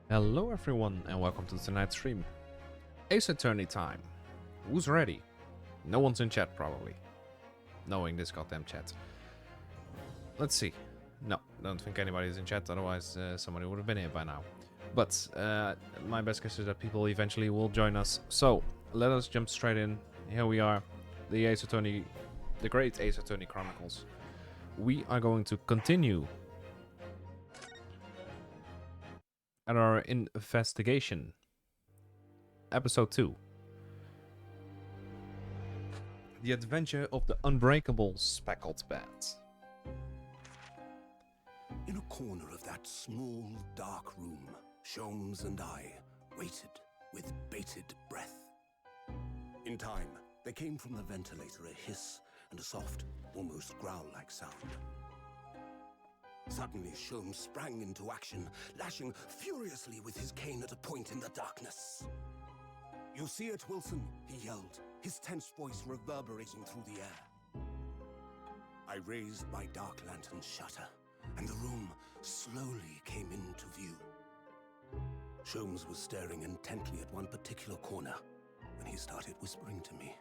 Hello everyone and welcome to tonight's stream. Ace Attorney time. Who's ready? No one's in chat probably. Knowing this goddamn chat. Let's see. No, don't think anybody's in chat, otherwise somebody would have been here by now. But my best guess is that people eventually will join us. So, let us jump straight in. Here we are. The Ace Attorney, the great Ace Attorney Chronicles. We are going to continue at our investigation. Episode 2. The Adventure of the Unbreakable Speckled Bat. In a corner of that small, dark room, Sholmes and I waited with bated breath. In time, there came from the ventilator a hiss and a soft, almost growl-like sound. Suddenly, Sholmes sprang into action, lashing furiously with his cane at a point in the darkness. "You see it, Wilson?" he yelled, his tense voice reverberating through the air. I raised my dark lantern shutter, and the room slowly came into view. Sholmes was staring intently at one particular corner when he started whispering to me.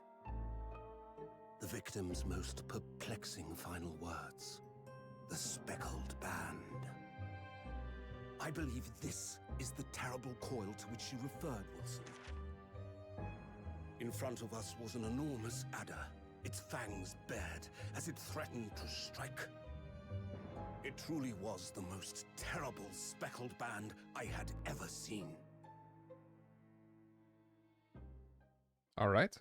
The victim's most perplexing final words. The speckled band. I believe this is the terrible coil to which you referred, Wilson. In front of us was an enormous adder, its fangs bared as it threatened to strike. It truly was the most terrible speckled band I had ever seen. Alright.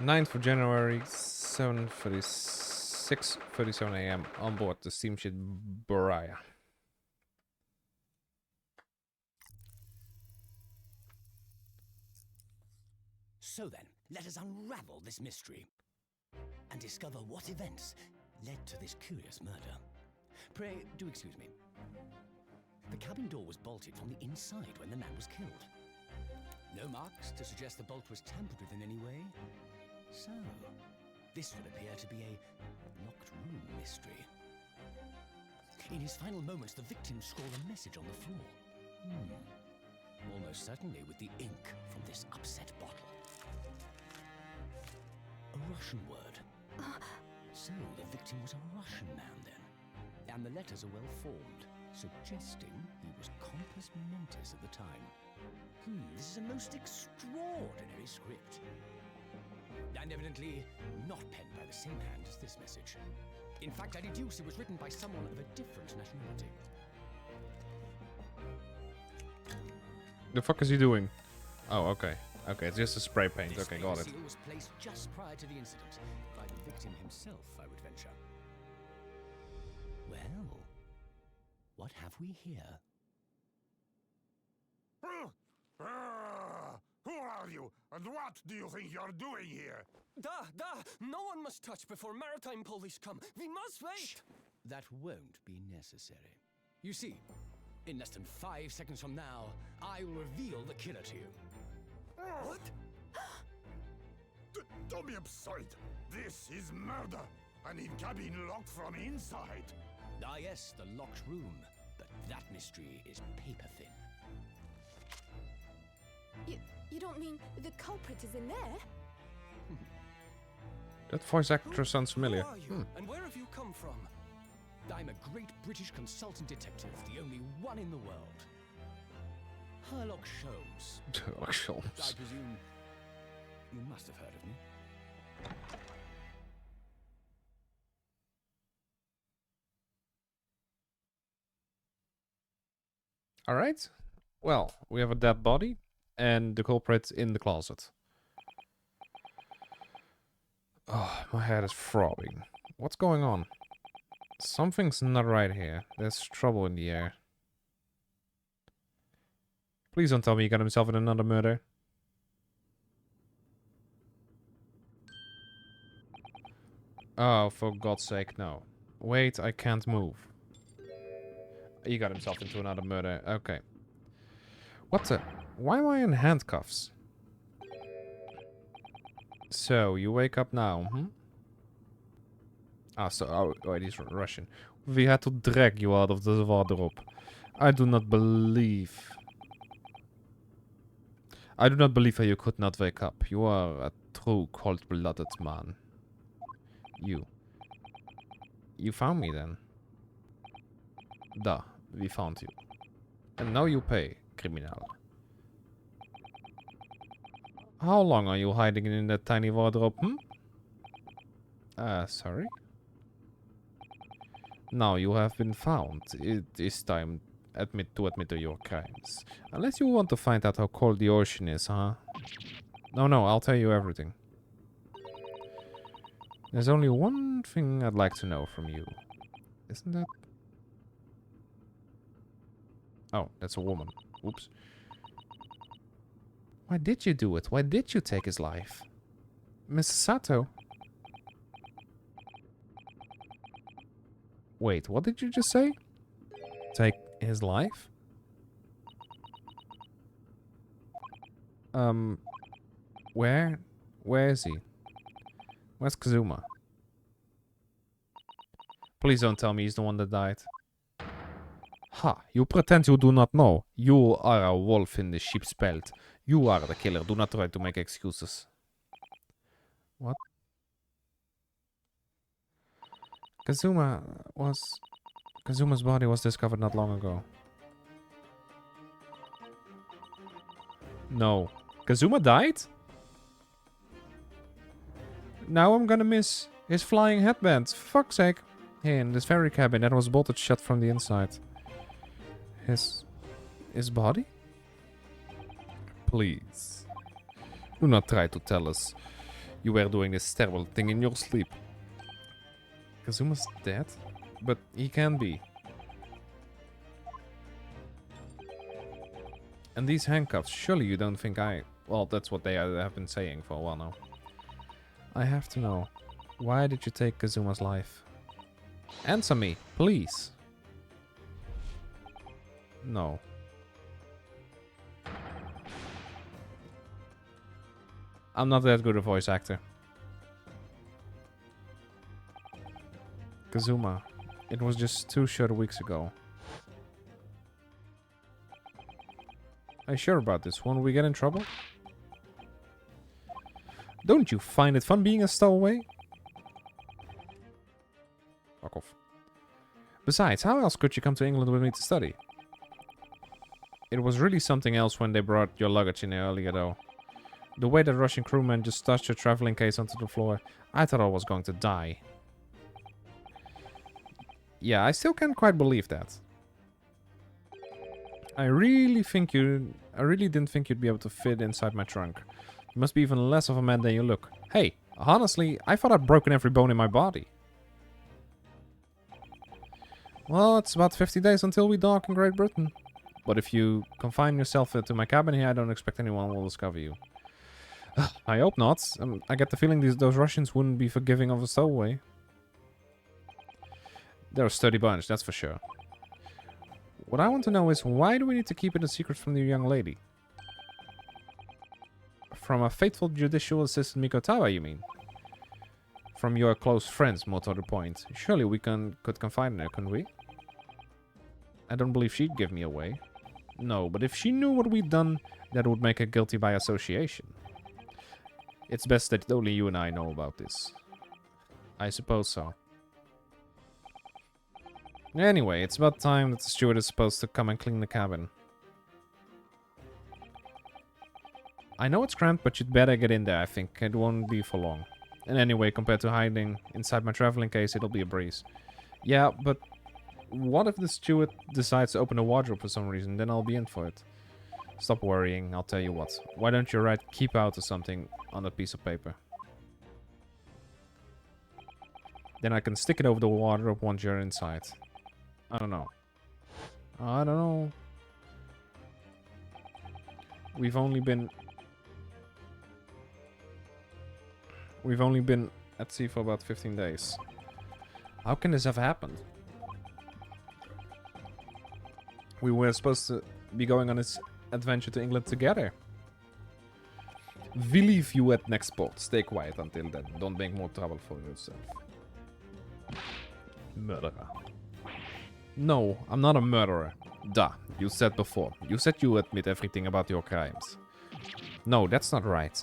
9th of January, 6:37 AM on board the steamship Borea. So then, let us unravel this mystery and discover what events led to this curious murder. Pray, do excuse me. The cabin door was bolted from the inside when the man was killed. No marks to suggest the bolt was tampered with in any way. So, this would appear to be a locked room mystery. In his final moments, the victim scrawled a message on the floor. Almost certainly with the ink from this upset bottle. A Russian word. So the victim was a Russian man then. And the letters are well formed, suggesting he was compos mentis at the time. This is a most extraordinary script. And evidently not penned by the same hand as this message. In fact, I deduce it was written by someone of a different nationality. The fuck is he doing? Oh, okay. Okay, it's just a spray paint. Okay, got it. This seal was placed just prior to the incident by the victim himself, I would venture. Well, what have we here? Who are you, and what do you think you're doing here? No one must touch before maritime police come. We must wait. Shh. That won't be necessary. You see, in less than 5 seconds from now, I will reveal the killer to you. What? Don't be absurd. This is murder. And in cabin locked from inside. Ah yes, the locked room. But that mystery is paper thin. You don't mean the culprit is in there? That voice actor sounds familiar. Who are you? And where have you come from? I'm a great British consultant detective, the only one in the world. Sherlock Sholmes. Sherlock I Holmes. presume you must have heard of me. Alright. Well, we have a dead body and the culprit in the closet. Oh, my head is throbbing. What's going on? Something's not right here. There's trouble in the air. Please don't tell me he got himself in another murder. Oh, for God's sake, no. Wait, I can't move. He got himself into another murder. Okay. What the? Why am I in handcuffs? So, you wake up now, Ah, so, oh, wait, he's Russian. We had to drag you out of the wardrobe. I do not believe how you could not wake up. You are a true cold-blooded man. You found me then? Da, we found you. And now you pay, criminal. How long are you hiding in that tiny wardrobe, sorry? Now you have been found. It is time to admit to your crimes. Unless you want to find out how cold the ocean is, huh? No, I'll tell you everything. There's only one thing I'd like to know from you. Isn't that... Oh, that's a woman. Oops. Why did you do it? Why did you take his life? Mr. Sato? Wait, what did you just say? Take his life? Where? Where is he? Where's Kazuma? Please don't tell me he's the one that died. Ha, you pretend you do not know. You are a wolf in the sheep's belt. You are the killer. Do not try to make excuses. What? Kazuma's body was discovered not long ago. No. Kazuma died? Now I'm gonna miss his flying headband. For fuck's sake. Hey, in this very cabin that was bolted shut from the inside. His body? Please. Do not try to tell us you were doing this terrible thing in your sleep. Kazuma's dead? But he can be. And these handcuffs, surely you don't think I... Well, that's what they have been saying for a while now. I have to know. Why did you take Kazuma's life? Answer me, please. No. I'm not that good a voice actor. Kazuma. It was just 2 short weeks ago. Are you sure about this? Won't we get in trouble? Don't you find it fun being a stowaway? Fuck off. Besides, how else could you come to England with me to study? It was really something else when they brought your luggage in there earlier, though. The way that Russian crewman just touched your traveling case onto the floor, I thought I was going to die. Yeah, I still can't quite believe that. I really didn't think you'd be able to fit inside my trunk. You must be even less of a man than you look. Hey, honestly, I thought I'd broken every bone in my body. Well, it's about 50 days until we dock in Great Britain. But if you confine yourself to my cabin here, I don't expect anyone will discover you. I hope not. I get the feeling those Russians wouldn't be forgiving of a stowaway. They're a sturdy bunch, that's for sure. What I want to know is, why do we need to keep it a secret from the young lady? From a faithful judicial assistant Mikotawa, you mean? From your close friends, more to the point. Surely we could confide in her, couldn't we? I don't believe she'd give me away. No, but if she knew what we'd done, that would make her guilty by association. It's best that only you and I know about this. I suppose so. Anyway, it's about time that the steward is supposed to come and clean the cabin. I know it's cramped, but you'd better get in there, I think. It won't be for long. And anyway, compared to hiding inside my traveling case, it'll be a breeze. Yeah, but what if the steward decides to open a wardrobe for some reason? Then I'll be in for it. Stop worrying, I'll tell you what. Why don't you write "keep out" or something on a piece of paper? Then I can stick it over the wardrobe once you're inside. I don't know. I don't know. We've only been at sea for about 15 days. How can this have happened? We were supposed to be going on this adventure to England together. We leave you at next port. Stay quiet until then. Don't make more trouble for yourself. Murderer. No, I'm not a murderer. Duh, you said before. You said you admit everything about your crimes. No, that's not right.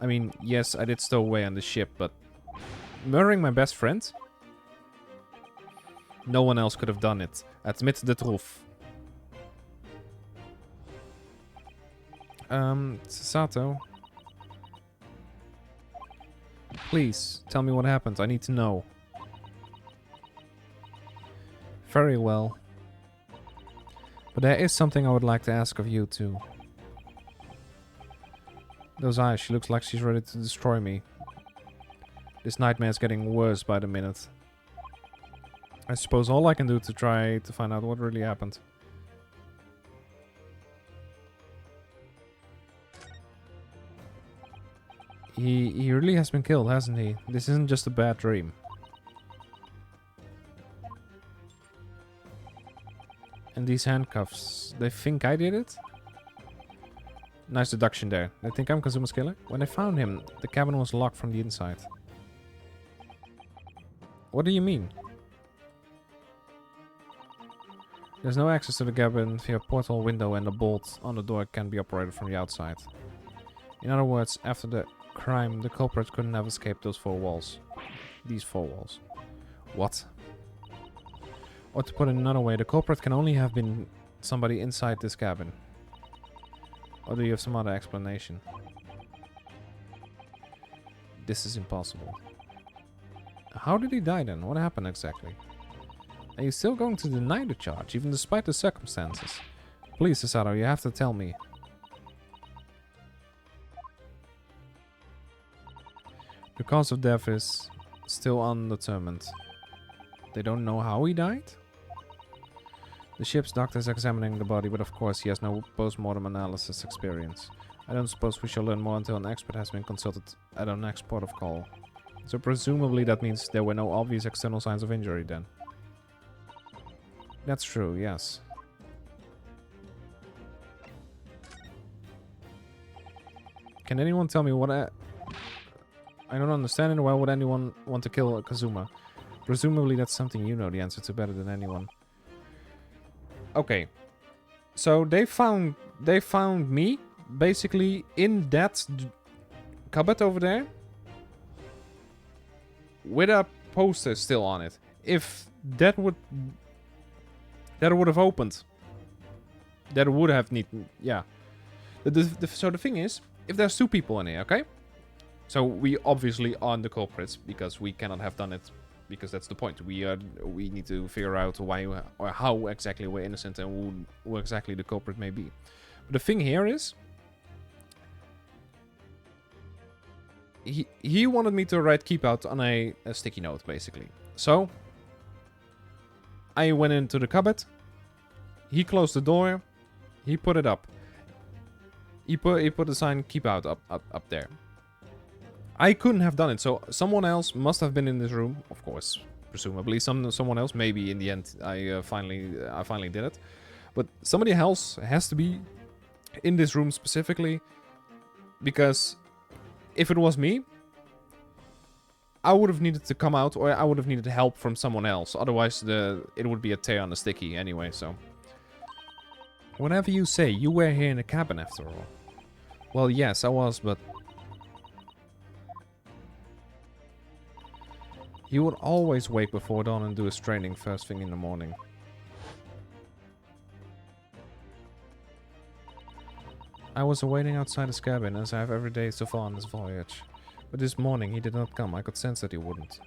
I mean, yes, I did stow away on the ship, but... Murdering my best friend? No one else could have done it. Admit the truth. Sato. Please, tell me what happened. I need to know. Very well. But there is something I would like to ask of you too. Those eyes, she looks like she's ready to destroy me. This nightmare's getting worse by the minute. I suppose all I can do to try to find out what really happened. He really has been killed, hasn't he? This isn't just a bad dream. And these handcuffs, they think I did it? Nice deduction there. They think I'm Kazuma's killer? When I found him, the cabin was locked from the inside. What do you mean? There's no access to the cabin via a portal window, and the bolt on the door can be operated from the outside. In other words, after the crime, the culprit couldn't have escaped those four walls. These four walls. What? Or to put it another way, the culprit can only have been somebody inside this cabin. Or do you have some other explanation? This is impossible. How did he die then? What happened exactly? Are you still going to deny the charge, even despite the circumstances? Please, Sasato, you have to tell me. The cause of death is still undetermined. They don't know how he died? The ship's doctor is examining the body, but of course he has no post-mortem analysis experience. I don't suppose we shall learn more until an expert has been consulted at our next port of call. So presumably that means there were no obvious external signs of injury then. That's true, yes. Can anyone tell me what I don't understand it. Why would anyone want to kill Kazuma? Presumably that's something you know the answer to better than anyone. Okay. So they found me basically in that cupboard over there with a poster still on it. If that would have opened, that would have needed, yeah. So the thing is, if there's two people in here, okay? So we obviously aren't the culprits because we cannot have done it, because that's the point. We need to figure out why or how exactly we're innocent and who exactly the culprit may be. But the thing here is, he wanted me to write keep out on a sticky note, basically. So I went into the cupboard. He closed the door. He put it up. He put the sign keep out up there. I couldn't have done it, so someone else must have been in this room, of course, presumably someone else. Maybe in the end I finally did it, but somebody else has to be in this room specifically, because if it was me, I would have needed to come out, or I would have needed help from someone else. Otherwise, it would be a tear on the sticky anyway. So, whatever you say, you were here in the cabin after all. Well, yes, I was, but he would always wake before dawn and do his training first thing in the morning. I was awaiting outside his cabin, as I have every day so far on this voyage. But this morning he did not come. I could sense that he wouldn't.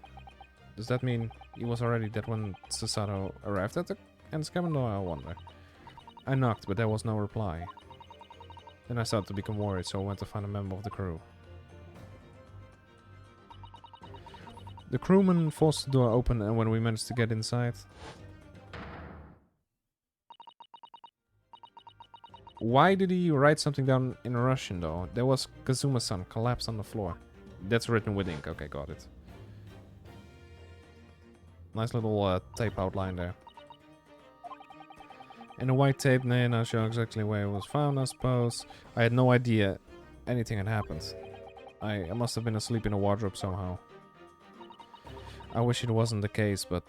Does that mean he was already dead when Sasato arrived at the cabin door, I wonder? I knocked, but there was no reply. Then I started to become worried, so I went to find a member of the crew. The crewman forced the door open, and when we managed to get inside... Why did he write something down in Russian, though? There was Kazuma-san collapsed on the floor. That's written with ink. Okay, got it. Nice little tape outline there. And the white tape, now show exactly where it was found, I suppose. I had no idea anything had happened. I must have been asleep in a wardrobe somehow. I wish it wasn't the case, but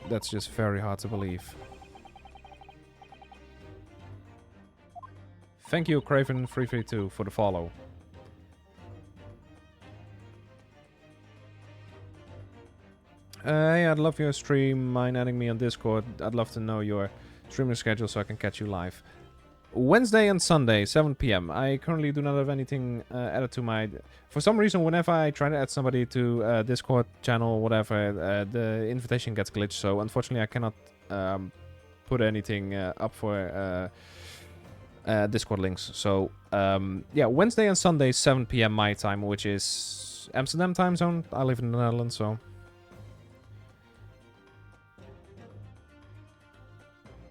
That's just very hard to believe. Thank you, Craven332, for the follow. Hey, I'd love your stream. Mind adding me on Discord? I'd love to know your streaming schedule so I can catch you live. Wednesday and Sunday, 7 p.m. I currently do not have anything added to my... For some reason, whenever I try to add somebody to Discord channel or whatever, the invitation gets glitched. So unfortunately, I cannot put anything up for Discord links. So yeah, Wednesday and Sunday, 7 p.m. my time, which is Amsterdam time zone. I live in the Netherlands, so...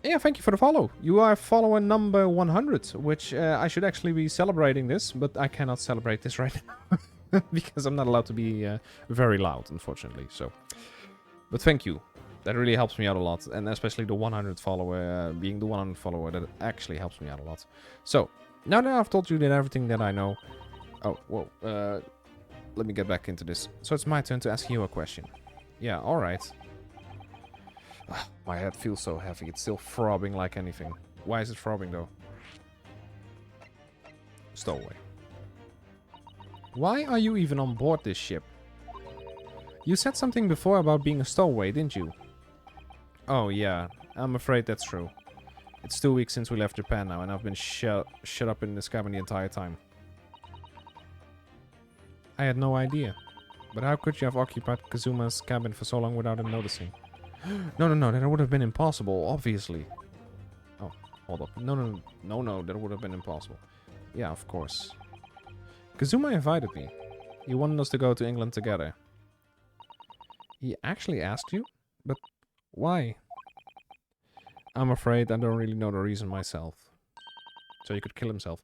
Yeah, thank you for the follow. You are follower number 100, which I should actually be celebrating this, but I cannot celebrate this right now because I'm not allowed to be very loud, unfortunately. So, but thank you. That really helps me out a lot, and especially the 100 follower, being the 100 follower, that actually helps me out a lot. So, now that I've told you that everything that I know... Oh, whoa. Let me get back into this. So it's my turn to ask you a question. Yeah, alright. My head feels so heavy. It's still throbbing like anything. Why is it throbbing, though? Stowaway. Why are you even on board this ship? You said something before about being a stowaway, didn't you? Oh, yeah. I'm afraid that's true. It's 2 weeks since we left Japan now, and I've been shut up in this cabin the entire time. I had no idea. But how could you have occupied Kazuma's cabin for so long without him noticing? No, that would have been impossible, obviously. Oh, hold up. No, that would have been impossible. Yeah, of course. Kazuma invited me. He wanted us to go to England together. He actually asked you? But why? I'm afraid I don't really know the reason myself. So he could kill himself.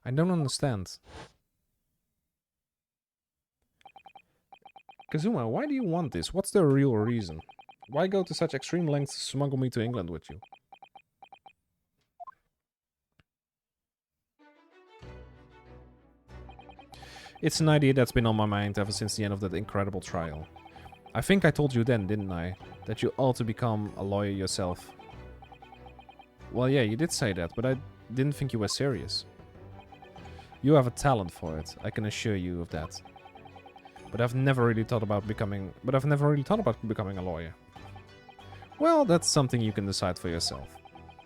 I don't understand. Kazuma, why do you want this? What's the real reason? Why go to such extreme lengths to smuggle me to England with you? It's an idea that's been on my mind ever since the end of that incredible trial. I think I told you then, didn't I? That you ought to become a lawyer yourself. Well, yeah, you did say that, but I didn't think you were serious. You have a talent for it, I can assure you of that. But I've never really thought about becoming a lawyer. Well, that's something you can decide for yourself.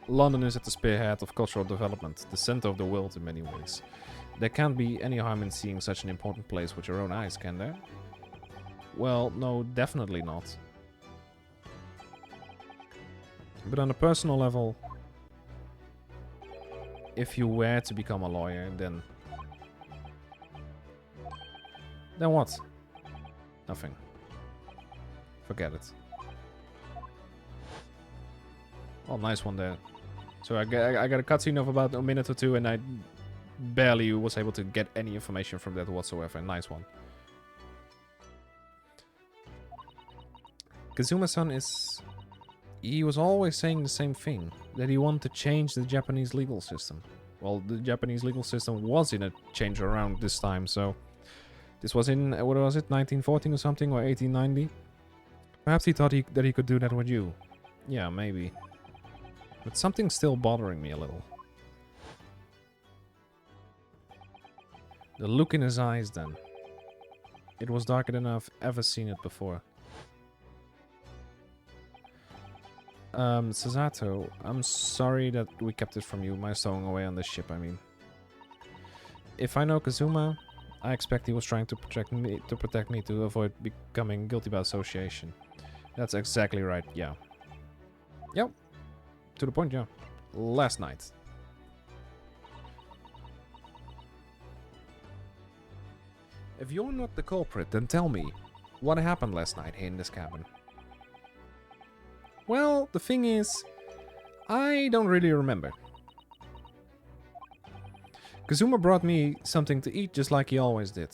London is at the spearhead of cultural development, the center of the world in many ways. There can't be any harm in seeing such an important place with your own eyes, can there? Well, no, definitely not. But on a personal level, if you were to become a lawyer, then what? Nothing. Forget it. Oh, nice one there. So I got a cutscene of about a minute or two, and I barely was able to get any information from that whatsoever. Nice one. Kazuma-san is... He was always saying the same thing. That he wanted to change the Japanese legal system. Well, the Japanese legal system was in a change around this time, so... This was in, what was it, 1914 or something, or 1890? Perhaps he thought that he could do that with you. Yeah, maybe. But something's still bothering me a little. The look in his eyes, then. It was darker than I've ever seen it before. Sasato, I'm sorry that we kept it from you, my stowing away on this ship, I mean. If I know Kazuma, I expect he was trying to protect me to avoid becoming guilty by association. That's exactly right, yeah. Yep. To the point, yeah. Last night. If you're not the culprit, then tell me, what happened last night here in this cabin? Well, the thing is, I don't really remember. Kazuma brought me something to eat just like he always did.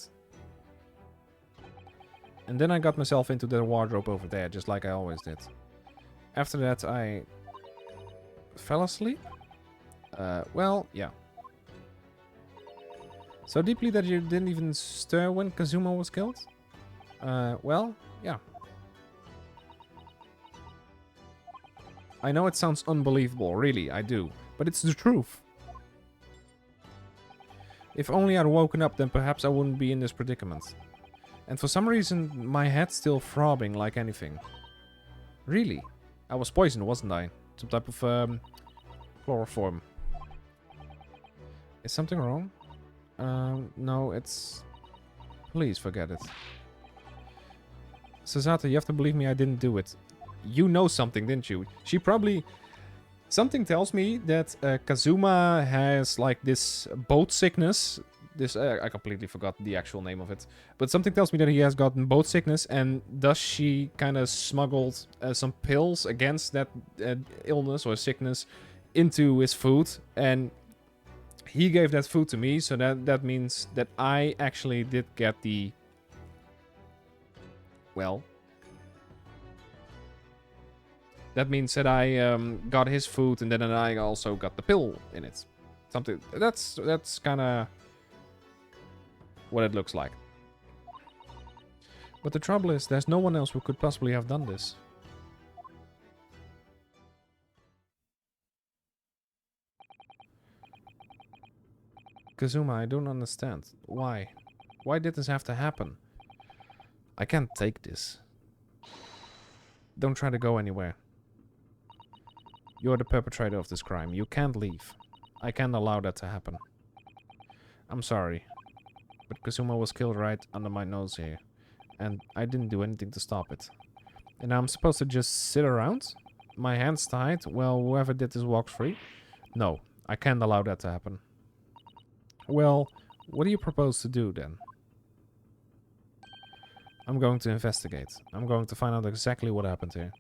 And then I got myself into the wardrobe over there just like I always did. After that I fell asleep? Well, yeah. So deeply that you didn't even stir when Kazuma was killed? Well, yeah. I know it sounds unbelievable, really, I do. But it's the truth. If only I'd woken up, then perhaps I wouldn't be in this predicament. And for some reason, my head's still throbbing like anything. Really? I was poisoned, wasn't I? Some type of, chloroform. Is something wrong? No, it's... Please forget it. Susato, you have to believe me, I didn't do it. You know something, didn't you? She probably... Something tells me that Kazuma has, like, this boat sickness. This, I completely forgot the actual name of it. But something tells me that he has gotten boat sickness, and thus she kind of smuggled some pills against that illness or sickness into his food. And he gave that food to me, so that means that I actually did get the... Well... That means that I got his food and then I also got the pill in it. Something that's kind of what it looks like. But the trouble is, there's no one else who could possibly have done this. Kazuma, I don't understand. Why? Why did this have to happen? I can't take this. Don't try to go anywhere. You're the perpetrator of this crime. You can't leave. I can't allow that to happen. I'm sorry. But Kazuma was killed right under my nose here. And I didn't do anything to stop it. And I'm supposed to just sit around? My hands tied? Well, whoever did this walks free? No, I can't allow that to happen. Well, what do you propose to do then? I'm going to investigate. I'm going to find out exactly what happened here.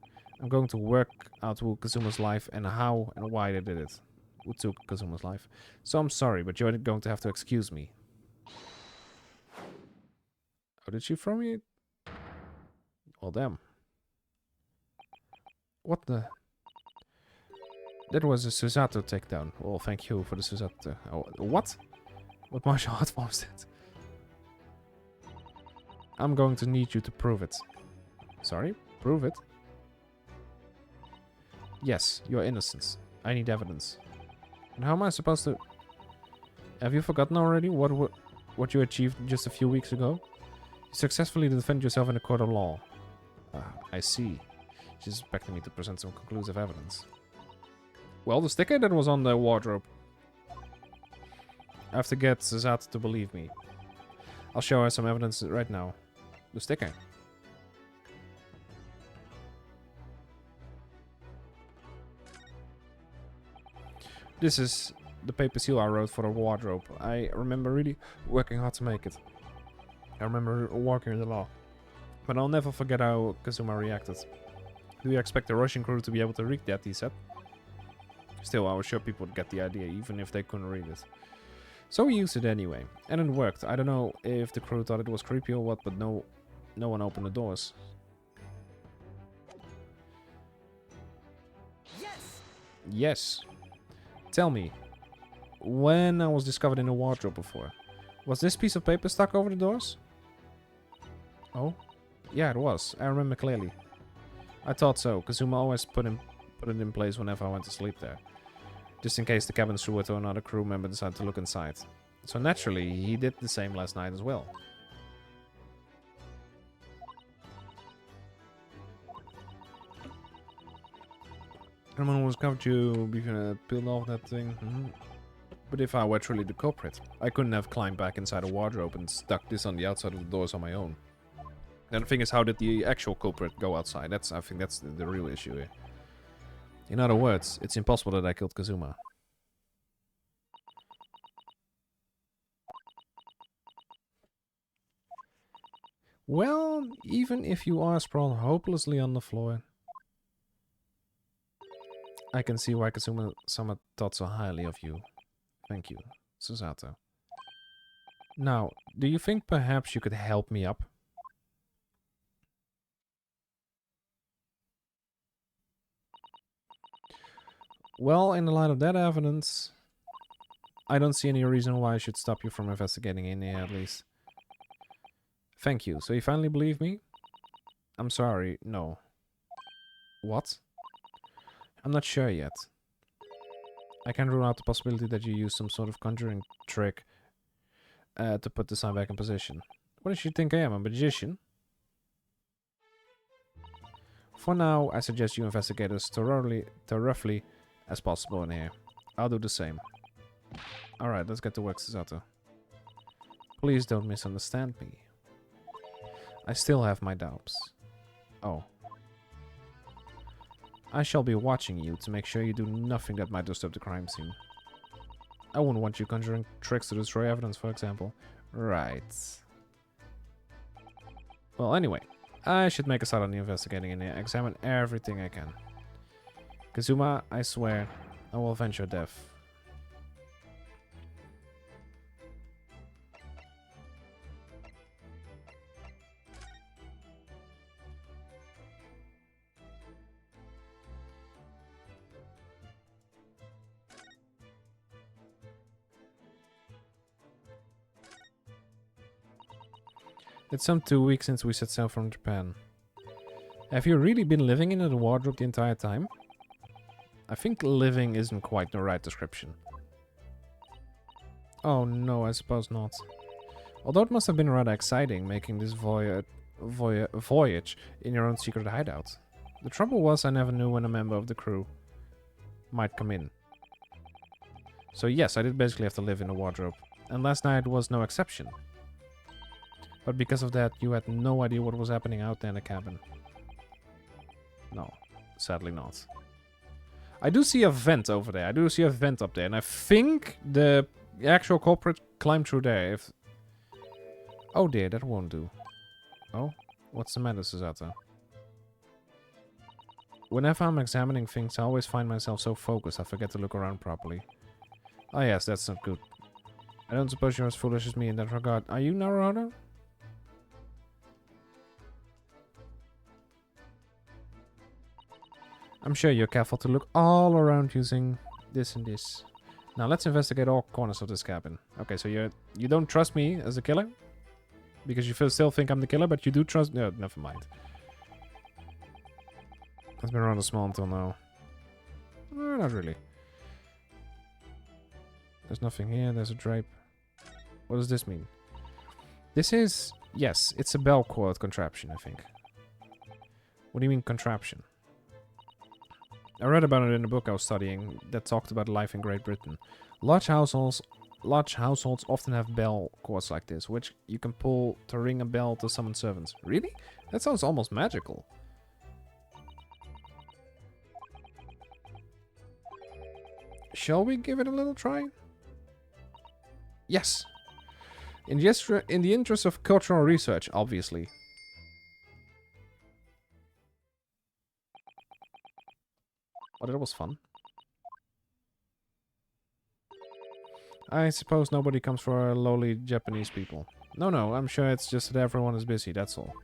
I'm going to work out who Kazuma's life and how and why they did it. Who took Kazuma's life. So I'm sorry, but you're going to have to excuse me. Oh, did she throw me? Well, damn. What the? That was a Susato takedown. Well, thank you for the Susato. Oh, what? What martial art form is that? I'm going to need you to prove it. Sorry? Prove it? Yes, your innocence. I need evidence. And how am I supposed to... Have you forgotten already what you achieved just a few weeks ago? You successfully defended yourself in a court of law. I see. She's expecting me to present some conclusive evidence. Well, the sticker that was on the wardrobe. I have to get Susato to believe me. I'll show her some evidence right now. The sticker. This is the paper seal I wrote for the wardrobe. I remember really working hard to make it. I remember working in the law. But I'll never forget how Kazuma reacted. Do you expect the Russian crew to be able to read that, he said? Still, I was sure people would get the idea, even if they couldn't read it. So we used it anyway. And it worked. I don't know if the crew thought it was creepy or what, but no one opened the doors. Yes! Yes. Tell me, when I was discovered in the wardrobe before, was this piece of paper stuck over the doors? Oh? Yeah, it was. I remember clearly. I thought so. Kazuma always put it in place whenever I went to sleep there. Just in case the cabin steward or another crew member decided to look inside. So naturally, he did the same last night as well. Someone was covered you before peeled off that thing. But if I were truly the culprit, I couldn't have climbed back inside a wardrobe and stuck this on the outside of the doors on my own. And the thing is, how did the actual culprit go outside? I think that's the real issue here. In other words, it's impossible that I killed Kazuma. Well, even if you are sprawled hopelessly on the floor, I can see why Kazuma-sama thought so highly of you. Thank you, Susato. Now, do you think perhaps you could help me up? Well, in the light of that evidence, I don't see any reason why I should stop you from investigating in here, at least. Thank you. So you finally believe me? I'm sorry, no. What? I'm not sure yet. I can't rule out the possibility that you use some sort of conjuring trick to put the sign back in position. What does she think I am, a magician? For now, I suggest you investigate as thoroughly as possible in here. I'll do the same. Alright, let's get to work, Susato. Please don't misunderstand me. I still have my doubts. Oh. I shall be watching you to make sure you do nothing that might disturb the crime scene. I wouldn't want you conjuring tricks to destroy evidence, for example. Right. Well, anyway. I should make a start on the investigating and examine everything I can. Kazuma, I swear, I will avenge your death. It's some 2 weeks since we set sail from Japan. Have you really been living in the wardrobe the entire time? I think living isn't quite the right description. Oh no, I suppose not. Although it must have been rather exciting making this voyage in your own secret hideout. The trouble was I never knew when a member of the crew might come in. So yes, I did basically have to live in a wardrobe. And last night was no exception. But because of that, you had no idea what was happening out there in the cabin. No, sadly not. I do see a vent over there. I do see a vent up there. And I think the actual culprit climbed through there. If... Oh dear, that won't do. Oh? What's the matter, Susato? Whenever I'm examining things, I always find myself so focused I forget to look around properly. Oh yes, that's not good. I don't suppose you're as foolish as me in that regard. Are you, Naruto? I'm sure you're careful to look all around using this and this. Now let's investigate all corners of this cabin. Okay, so you don't trust me as a killer? Because you still think I'm the killer, but you do trust... No, never mind. It's been rather small until now. Not really. There's nothing here. There's a drape. What does this mean? This is... Yes, it's a bell cord contraption, I think. What do you mean, contraption? I read about it in a book I was studying that talked about life in Great Britain. Large households often have bell cords like this, which you can pull to ring a bell to summon servants. Really? That sounds almost magical. Shall we give it a little try? Yes. In the interest of cultural research, obviously. Oh, that was fun. I suppose nobody comes for lowly Japanese people. No, I'm sure it's just that everyone is busy, that's all.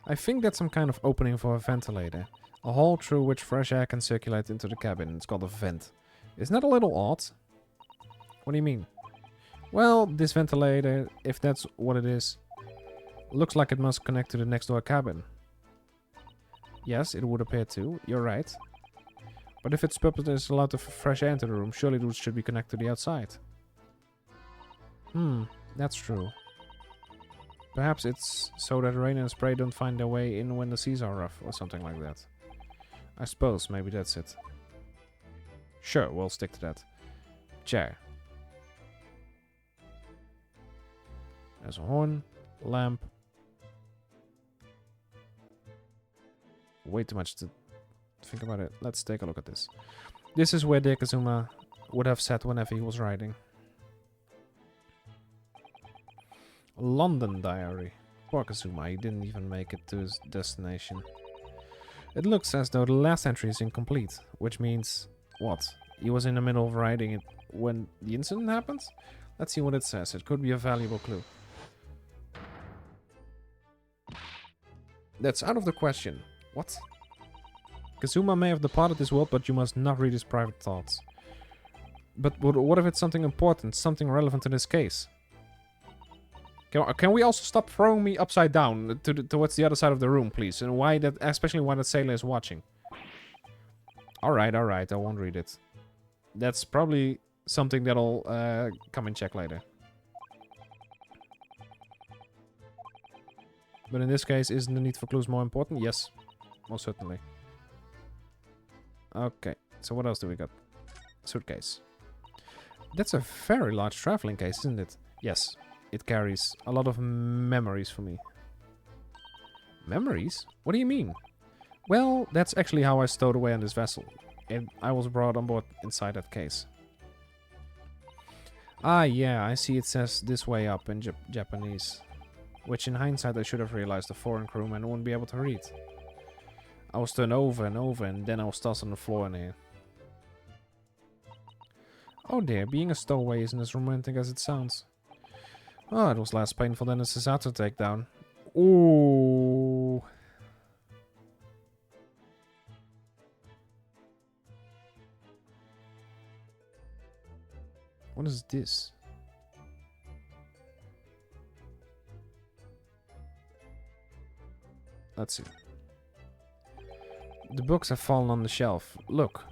I think that's some kind of opening for a ventilator. A hole through which fresh air can circulate into the cabin. It's called a vent. Isn't that a little odd? What do you mean? Well, this ventilator, if that's what it is, looks like it must connect to the next door cabin. Yes, it would appear to. You're right. But if its purpose is allowed to fresh air into the room, surely it should be connected to the outside. That's true. Perhaps it's so that rain and spray don't find their way in when the seas are rough, or something like that. I suppose maybe that's it. Sure, we'll stick to that. Chair. There's a horn, lamp. Way too much to think about it. Let's take a look at this. This is where dear Kazuma would have sat whenever he was writing. London diary. Poor Kazuma, he didn't even make it to his destination. It looks as though the last entry is incomplete, which means... What? He was in the middle of writing it when the incident happened? Let's see what it says. It could be a valuable clue. That's out of the question. What? Kazuma may have departed this world, but you must not read his private thoughts. But what if it's something important, something relevant to this case? Can we also stop throwing me upside down towards the other side of the room, please? And why that, especially why that sailor is watching. Alright, I won't read it. That's probably something that'll come in check later. But in this case, isn't the need for clues more important? Yes, most certainly. Okay, so what else do we got? Suitcase. That's a very large traveling case, isn't it? Yes, it carries a lot of memories for me. Memories? What do you mean? Well, that's actually how I stowed away on this vessel. And I was brought on board inside that case. Ah, yeah, I see it says this way up in Japanese. Which in hindsight I should have realized the foreign crewman wouldn't be able to read. I was turned over and over and then I was tossed on the floor in here. Oh dear, being a stowaway isn't as romantic as it sounds. Oh, it was less painful than a Susato takedown. Ooh. What is this? Let's see. The books have fallen on the shelf. Look,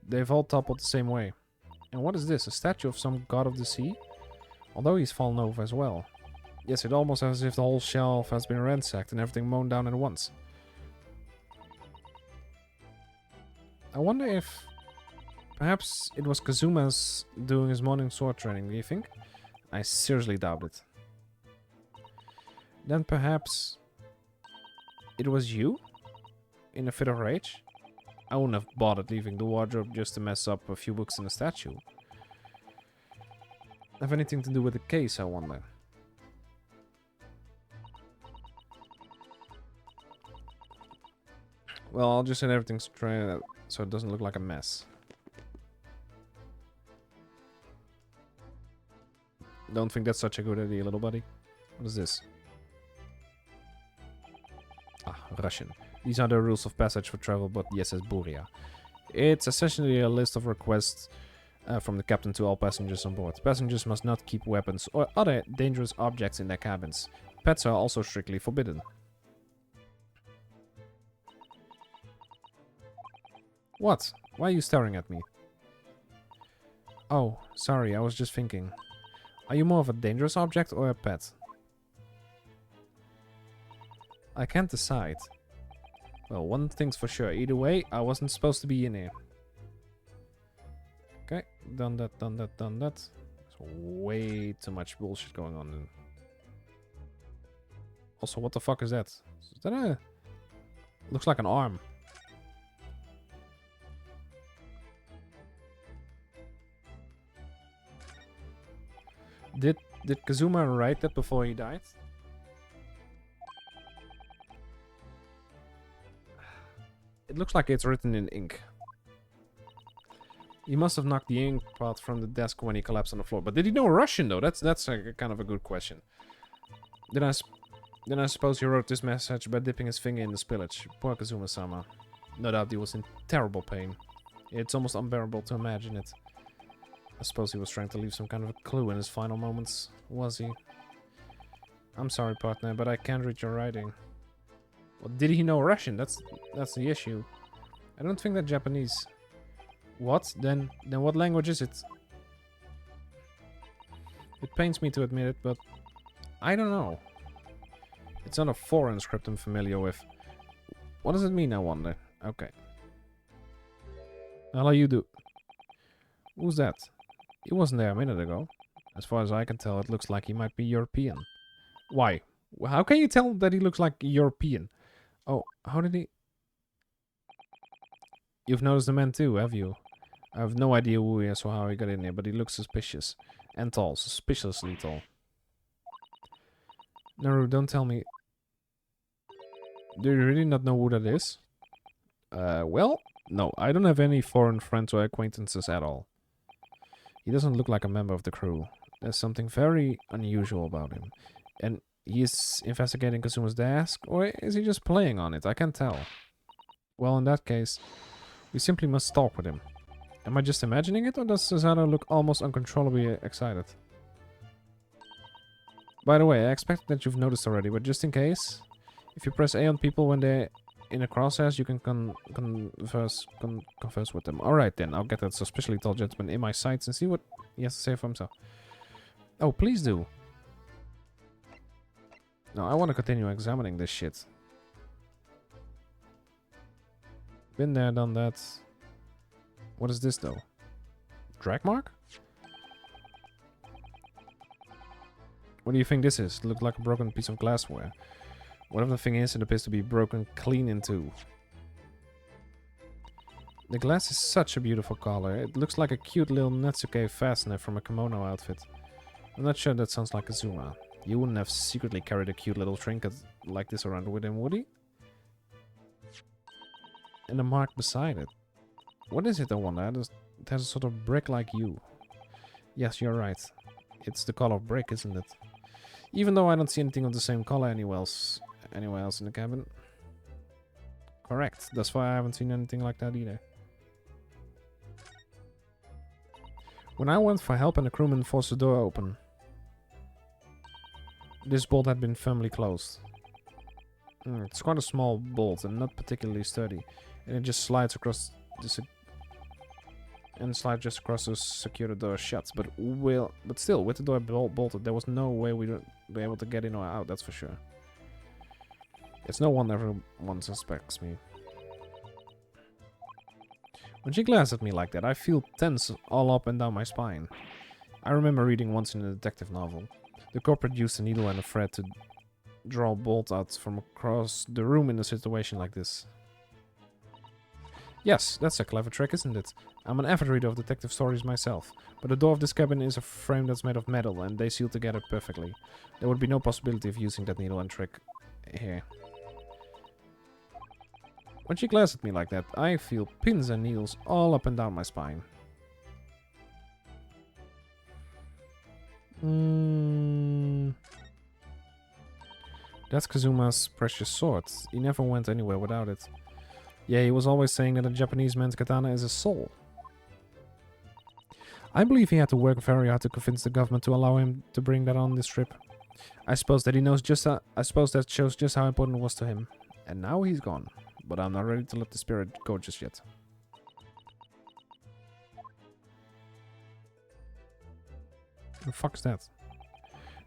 they've all toppled the same way. And what is this? A statue of some god of the sea? Although he's fallen over as well. Yes, it almost as if the whole shelf has been ransacked and everything mown down at once. I wonder if... perhaps it was Kazuma's doing his morning sword training, do you think? I seriously doubt it. Then perhaps... it was you? In a fit of rage? I wouldn't have bothered leaving the wardrobe just to mess up a few books in a statue. Have anything to do with the case, I wonder? Well, I'll just set everything straight so it doesn't look like a mess. Don't think that's such a good idea, little buddy. What is this? Ah, Russian. These are the rules of passage for travel, but the SS Buria. It's essentially a list of requests from the captain to all passengers on board. Passengers must not keep weapons or other dangerous objects in their cabins. Pets are also strictly forbidden. What? Why are you staring at me? Oh, sorry, I was just thinking. Are you more of a dangerous object or a pet? I can't decide. Well, one thing's for sure. Either way, I wasn't supposed to be in here. Okay, done that. There's way too much bullshit going on. Also, what the fuck is that? Is that a... looks like an arm. Did Kazuma write that before he died? It looks like it's written in ink. He must have knocked the ink pot from the desk when he collapsed on the floor. But did he know Russian though? That's a kind of a good question. Then I suppose he wrote this message by dipping his finger in the spillage. Poor Kazuma-sama. No doubt he was in terrible pain. It's almost unbearable to imagine it. I suppose he was trying to leave some kind of a clue in his final moments, was he? I'm sorry, partner, but I can't read your writing. Well, did he know Russian? That's the issue. I don't think that Japanese. What? Then what language is it? It pains me to admit it, but I don't know. It's not a foreign script I'm familiar with. What does it mean, I wonder? Okay. How you do? Who's that? He wasn't there a minute ago. As far as I can tell, it looks like he might be European. Why? How can you tell that he looks like European? Oh, how did he... You've noticed the man too, have you? I have no idea who he is or how he got in here, but he looks suspicious. And tall, suspiciously tall. Naru, don't tell me... Do you really not know who that is? Well, no, I don't have any foreign friends or acquaintances at all. He doesn't look like a member of the crew. There's something very unusual about him. And he is investigating Kazuma's desk, or is he just playing on it? I can't tell. Well, in that case, we simply must talk with him. Am I just imagining it, or does Susanoo look almost uncontrollably excited? By the way, I expect that you've noticed already, but just in case, if you press A on people when they're in a crosshairs, you can converse with them. Alright then, I'll get that suspiciously tall gentleman in my sights and see what he has to say for himself. Oh, please do. No, I want to continue examining this shit. Been there, done that. What is this though? Drag mark? What do you think this is? It looked like a broken piece of glassware. Whatever the thing is, it appears to be broken clean in two. The glass is such a beautiful color. It looks like a cute little Netsuke fastener from a kimono outfit. I'm not sure that sounds like Kazuma. You wouldn't have secretly carried a cute little trinket like this around with him, would he? And the mark beside it. What is it, I wonder? It has a sort of brick like you. Yes, you're right. It's the color of brick, isn't it? Even though I don't see anything of the same color anywhere else in the cabin. Correct. That's why I haven't seen anything like that either. When I went for help and the crewman forced the door open, this bolt had been firmly closed. It's quite a small bolt and not particularly sturdy, and it just slides across just across to secure the door shut. But still, with the door bolted, there was no way we'd be able to get in or out. That's for sure. It's no wonder everyone suspects me. When she glares at me like that, I feel tense all up and down my spine. I remember reading once in a detective novel. The corporate used a needle and a thread to draw a bolt out from across the room in a situation like this. Yes, that's a clever trick, isn't it? I'm an avid reader of detective stories myself, but the door of this cabin is a frame that's made of metal and they seal together perfectly. There would be no possibility of using that needle and trick here. When she glares at me like that, I feel pins and needles all up and down my spine. That's Kazuma's precious sword. He never went anywhere without it. Yeah, he was always saying that a Japanese man's katana is a soul. I believe he had to work very hard to convince the government to allow him to bring that on this trip. I suppose that shows just how important it was to him. And now he's gone. But I'm not ready to let the spirit go just yet. What the fuck's that?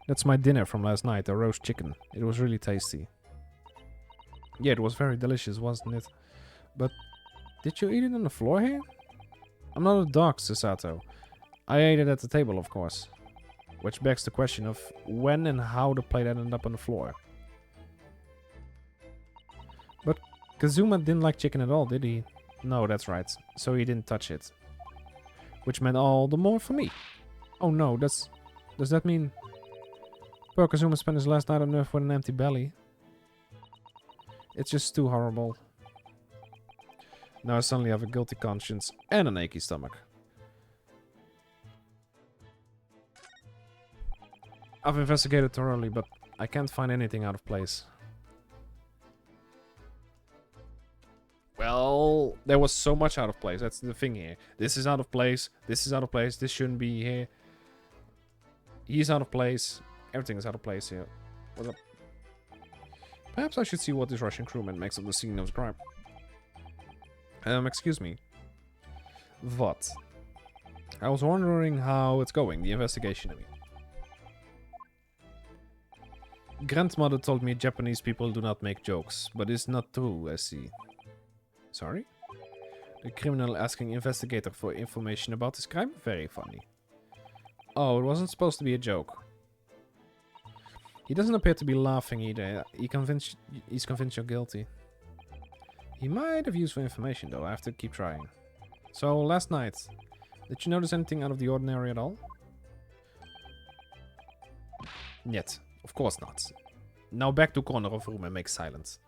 That's my dinner from last night, a roast chicken. It was really tasty. Yeah, it was very delicious, wasn't it? But did you eat it on the floor here? I'm not a dog, Sasato. I ate it at the table, of course. Which begs the question of when and how the plate ended up on the floor. But Kazuma didn't like chicken at all, did he? No, that's right. So he didn't touch it. Which meant all the more for me. Oh no, does that mean poor Kazuma spent his last night on Earth with an empty belly? It's just too horrible. Now I suddenly have a guilty conscience and an achy stomach. I've investigated thoroughly, but I can't find anything out of place. Well, there was so much out of place. That's the thing here. This is out of place. This is out of place. This shouldn't be here. He's out of place. Everything is out of place here. What's up? Perhaps I should see what this Russian crewman makes of the scene of his crime. Excuse me. What? I was wondering how it's going, the investigation, I mean. Grandmother told me Japanese people do not make jokes, but it's not true, I see. Sorry? The criminal asking investigator for information about his crime? Very funny. Oh, it wasn't supposed to be a joke. He doesn't appear to be laughing either. He's convinced you're guilty. He might have useful information though, I have to keep trying. So, last night, did you notice anything out of the ordinary at all? Yet, of course not. Now back to corner of room and make silence.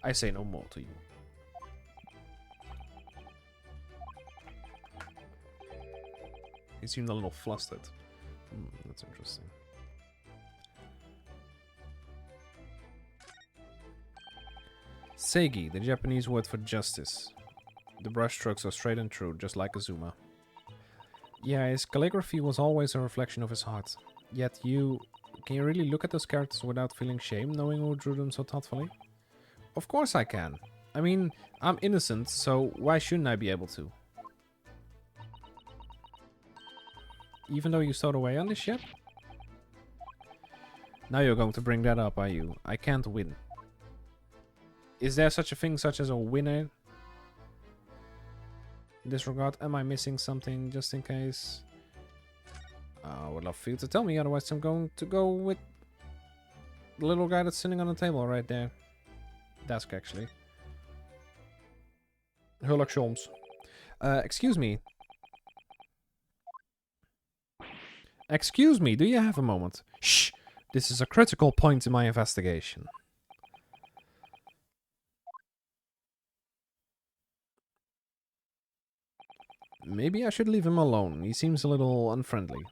I say no more to you. He seemed a little flustered. That's interesting. Seigi, the Japanese word for justice. The brushstrokes are straight and true, just like Azuma. Yeah, his calligraphy was always a reflection of his heart. Yet you Can you really look at those characters without feeling shame, knowing who drew them so thoughtfully? Of course I can. I mean, I'm innocent, so why shouldn't I be able to? Even though you stowed away on this ship? Now you're going to bring that up, are you? I can't win. Is there such a thing such as a winner? In this regard, am I missing something just in case? I would love for you to tell me, otherwise I'm going to go with the little guy that's sitting on the table right there. Desk, actually. Herlock Sholmes. Excuse me. Excuse me, do you have a moment? Shh! This is a critical point in my investigation. Maybe I should leave him alone. He seems a little unfriendly.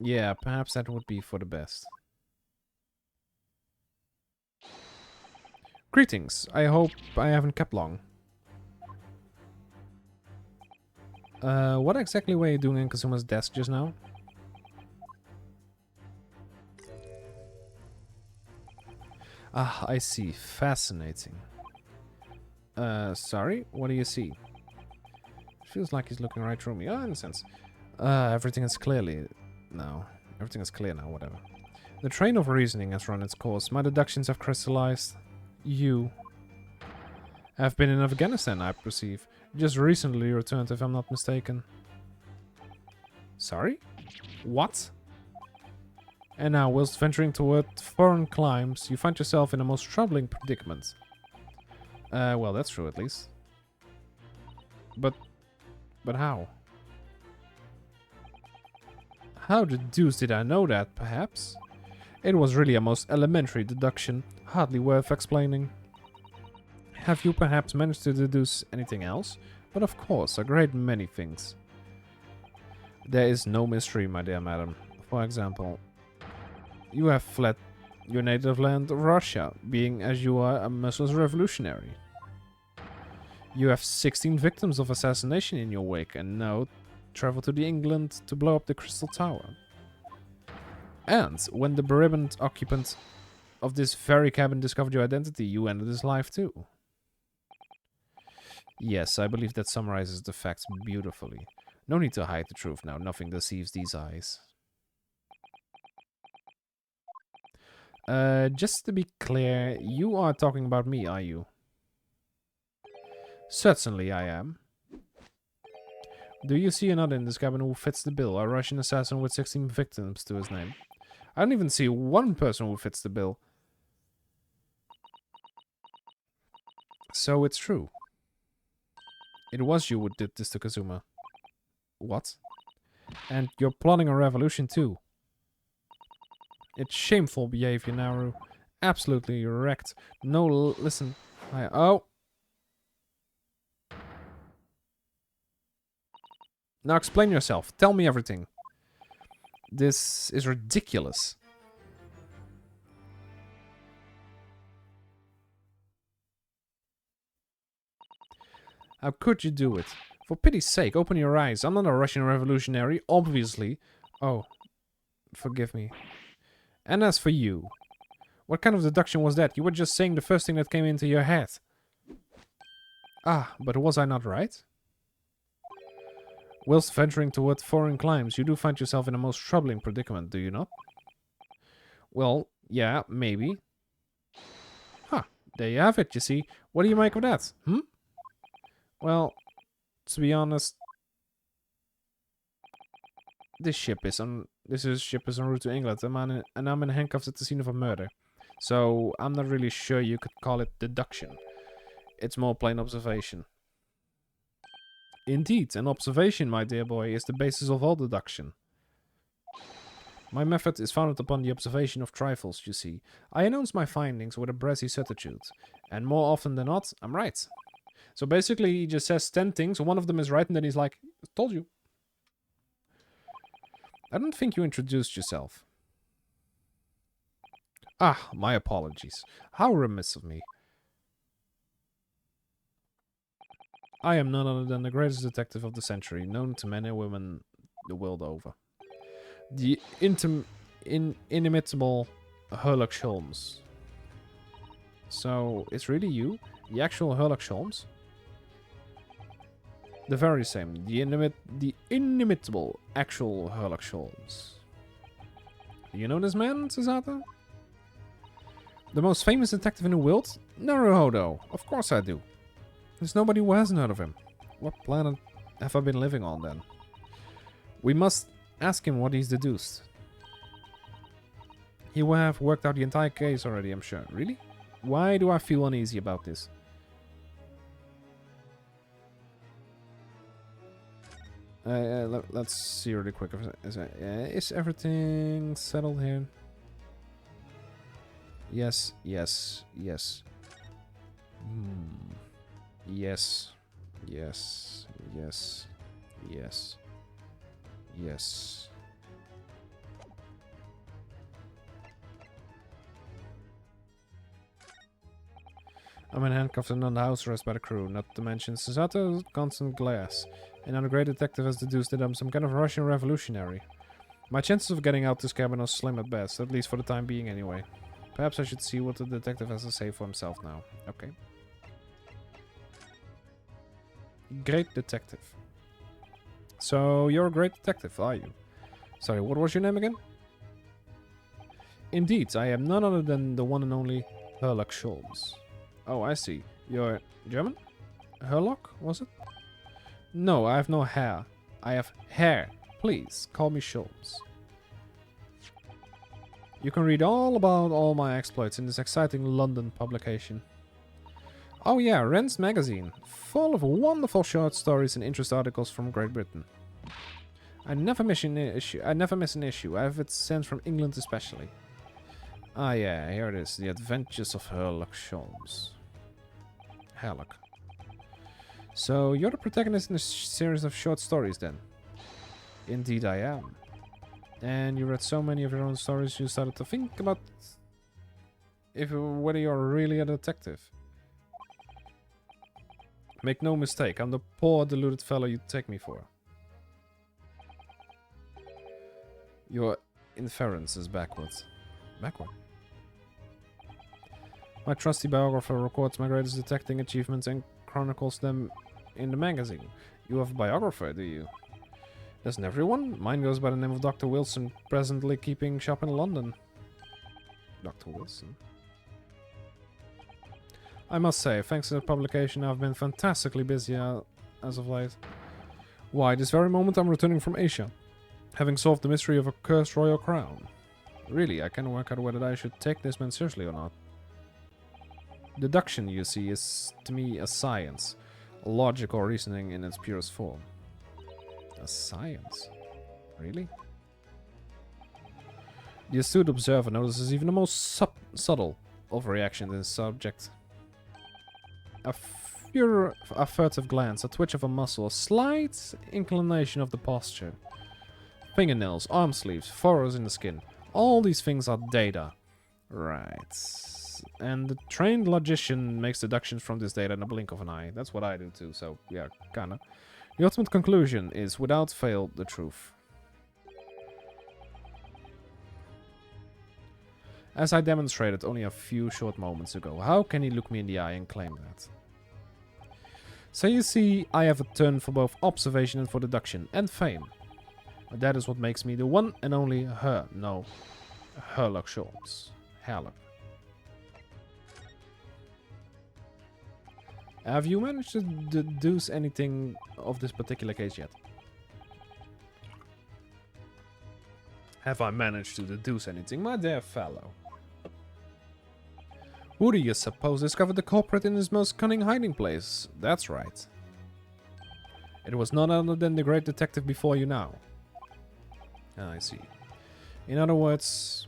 Yeah, perhaps that would be for the best. Greetings. I hope I haven't kept long. What exactly were you doing in Kazuma's desk just now? Ah, I see. Fascinating. Sorry? What do you see? Feels like he's looking right through me. Oh, in a sense. Everything is clearly... No. Everything is clear now, whatever. The train of reasoning has run its course. My deductions have crystallized. You have been in Afghanistan, I perceive. Just recently returned, if I'm not mistaken. Sorry? What? And now, whilst venturing toward foreign climes, you find yourself in a most troubling predicament. Well, that's true, at least. But how? How the deuce did I know that, perhaps? It was really a most elementary deduction, hardly worth explaining. Have you perhaps managed to deduce anything else? But of course, a great many things. There is no mystery, my dear madam. For example, you have fled your native land of Russia, being as you are a merciless revolutionary. You have 16 victims of assassination in your wake, and now travel to England to blow up the Crystal Tower. And when the beribboned occupant of this very cabin discovered your identity, you ended his life too. Yes, I believe that summarizes the facts beautifully. No need to hide the truth now, nothing deceives these eyes. Just to be clear, you are talking about me, are you? Certainly I am. Do you see another in this cabin who fits the bill? A Russian assassin with 16 victims to his name. I don't even see one person who fits the bill. So it's true. It was you who did this to Kazuma. What? And you're plotting a revolution too. It's shameful behavior, Naru. Absolutely wrecked. No, listen. Oh. Now explain yourself. Tell me everything. This is ridiculous. How could you do it? For pity's sake, open your eyes. I'm not a Russian revolutionary, obviously. Oh, forgive me. And as for you, what kind of deduction was that? You were just saying the first thing that came into your head. Ah, but was I not right? Whilst venturing toward foreign climes, you do find yourself in a most troubling predicament, do you not? Well, yeah, maybe. Huh, there you have it, you see. What do you make of that, hmm? Well, to be honest, this ship is en route to England, and I'm in handcuffs at the scene of a murder. So I'm not really sure you could call it deduction. It's more plain observation. Indeed, an observation, my dear boy, is the basis of all deduction. My method is founded upon the observation of trifles, you see. I announce my findings with a brassy certitude, and more often than not, I'm right. So basically, he just says 10 things, and one of them is right, and then he's like, told you. I don't think you introduced yourself. Ah, my apologies. How remiss of me. I am none other than the greatest detective of the century, known to men and women the world over. The inimitable Herlock Sholmes. So, it's really you? The actual Herlock Sholmes? The very same. The inimitable actual Herlock Sholmes. Do you know this man, Cesata? The most famous detective in the world? Naruhodo. Of course I do. There's nobody who hasn't heard of him. What planet have I been living on then? We must ask him what he's deduced. He will have worked out the entire case already, I'm sure. Really? Why do I feel uneasy about this? Let's see really quick. Is everything settled here? Yes, yes, yes. Yes, yes, yes, yes, yes. I'm in handcuffs and under house arrest by the crew, not to mention Cesato's constant glass. Another great detective has deduced that I'm some kind of Russian revolutionary. My chances of getting out this cabin are slim at best, at least for the time being anyway. Perhaps I should see what the detective has to say for himself now. Okay. Great detective. So, you're a great detective, are you? Sorry, what was your name again? Indeed, I am none other than the one and only Herlock Sholmes. Oh, I see. You're German? Herlock, was it? No, I have no hair. I have hair. Please, call me Sholmes. You can read all about all my exploits in this exciting London publication. Oh yeah, Rent's magazine, full of wonderful short stories and interest articles from Great Britain. I never miss an issue. I have it sent from England especially. Ah yeah, here it is. The Adventures of Herlock Sholmes. Herlock. So you're the protagonist in a series of short stories then? Indeed I am. And you read so many of your own stories you started to think about whether you're really a detective. Make no mistake, I'm the poor deluded fellow you take me for. Your inference is backwards. Backward? My trusty biographer records my greatest detecting achievements and chronicles them in the magazine. You have a biographer, do you? Doesn't everyone? Mine goes by the name of Dr. Wilson, presently keeping shop in London. Dr. Wilson? I must say, thanks to the publication, I've been fantastically busy as of late. Why, this very moment I'm returning from Asia, having solved the mystery of a cursed royal crown. Really, I can't work out whether I should take this man seriously or not. Deduction, you see, is to me a science, a logical reasoning in its purest form. A science? Really? The astute observer notices even the most subtle overreaction in this subject. A furtive glance, a twitch of a muscle, a slight inclination of the posture. Fingernails, arm sleeves, furrows in the skin. All these things are data. Right. And the trained logician makes deductions from this data in a blink of an eye. That's what I do too, so yeah, kinda. The ultimate conclusion is, without fail, the truth. As I demonstrated only a few short moments ago, how can he look me in the eye and claim that? So you see, I have a turn for both observation and for deduction, and fame. But that is what makes me the one and only Herlock Sholmes. Herlock. Have you managed to deduce anything of this particular case yet? Have I managed to deduce anything, my dear fellow? Who do you suppose discovered the culprit in his most cunning hiding place? That's right. It was none other than the great detective before you now. Ah, I see. In other words,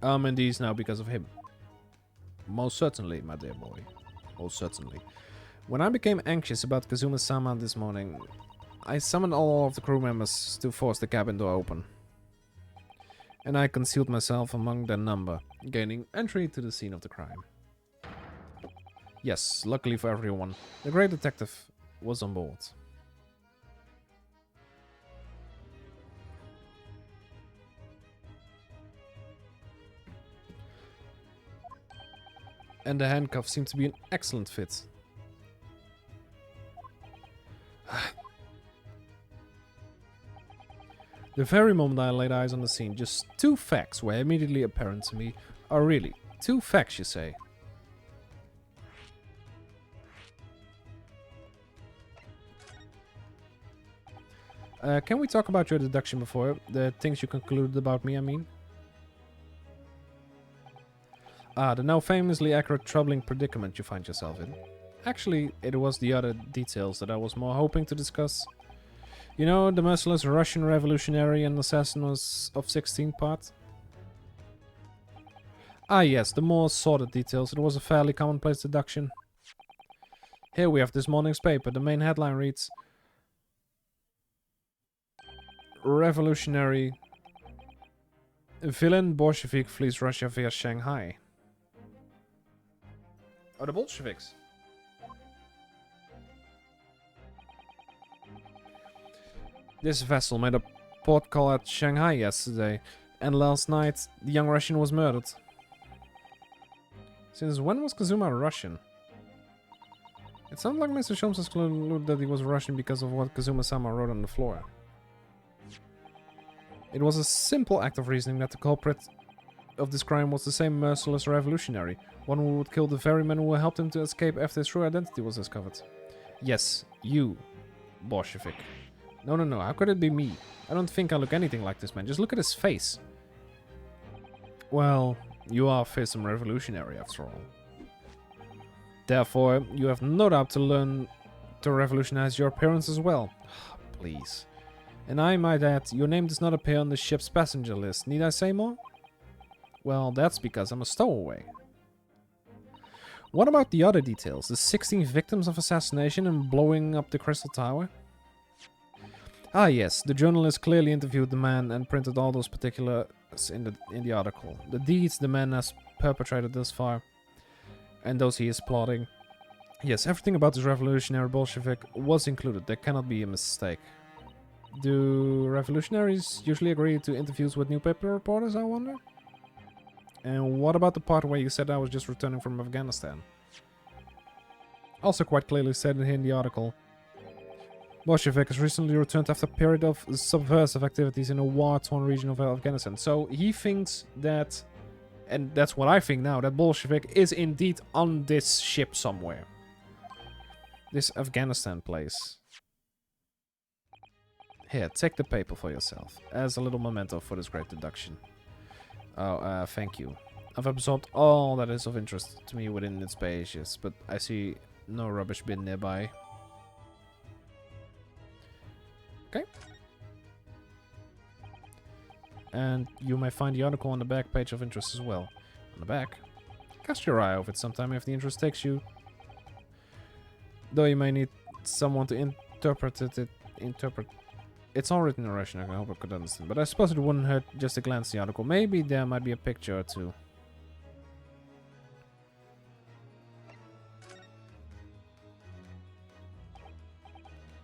I'm in these now because of him. Most certainly, my dear boy. Most certainly. When I became anxious about Kazuma-sama this morning, I summoned all of the crew members to force the cabin door open. And I concealed myself among their number, gaining entry to the scene of the crime. Yes, luckily for everyone, the great detective was on board. And the handcuffs seem to be an excellent fit. The very moment I laid eyes on the scene, just 2 facts were immediately apparent to me. Oh really? 2 facts, you say? Can we talk about your deduction before? The things you concluded about me, I mean? Ah, the now famously accurate troubling predicament you find yourself in. Actually, it was the other details that I was more hoping to discuss. You know, the merciless Russian revolutionary and assassin of 16 part? Ah yes, the more sordid details. It was a fairly commonplace deduction. Here we have this morning's paper. The main headline reads... Revolutionary villain Bolshevik flees Russia via Shanghai. Oh, the Bolsheviks. This vessel made a port call at Shanghai yesterday, and last night the young Russian was murdered. Since when was Kazuma Russian? It sounded like Mr. Sholmes has concluded that he was Russian because of what Kazuma-sama wrote on the floor. It was a simple act of reasoning that the culprit of this crime was the same merciless revolutionary, one who would kill the very man who helped him to escape after his true identity was discovered. Yes, you, Bolshevik. No, how could it be me? I don't think I look anything like this man, just look at his face. Well, you are fearsome revolutionary after all. Therefore, you have no doubt to learn to revolutionize your appearance as well. Please. And I might add, your name does not appear on the ship's passenger list. Need I say more? Well, that's because I'm a stowaway. What about the other details? The 16 victims of assassination and blowing up the Crystal Tower? Ah yes, the journalist clearly interviewed the man and printed all those particulars in the article. The deeds the man has perpetrated thus far, and those he is plotting. Yes, everything about this revolutionary Bolshevik was included. There cannot be a mistake. Do revolutionaries usually agree to interviews with newspaper reporters, I wonder? And what about the part where you said I was just returning from Afghanistan? Also quite clearly said in the article. Bolshevik has recently returned after a period of subversive activities in a war-torn region of Afghanistan. So he thinks that, and that's what I think now, that Bolshevik is indeed on this ship somewhere. This Afghanistan place. Here, take the paper for yourself, as a little memento for this great deduction. Oh, thank you. I've absorbed all that is of interest to me within its pages, but I see no rubbish bin nearby. Okay. And you may find the article on the back page of interest as well. On the back. Cast your eye over it sometime if the interest takes you. Though you may need someone to interpret it. It's all written in Russian, I hope I could understand. But I suppose it wouldn't hurt just to glance the article. Maybe there might be a picture or two.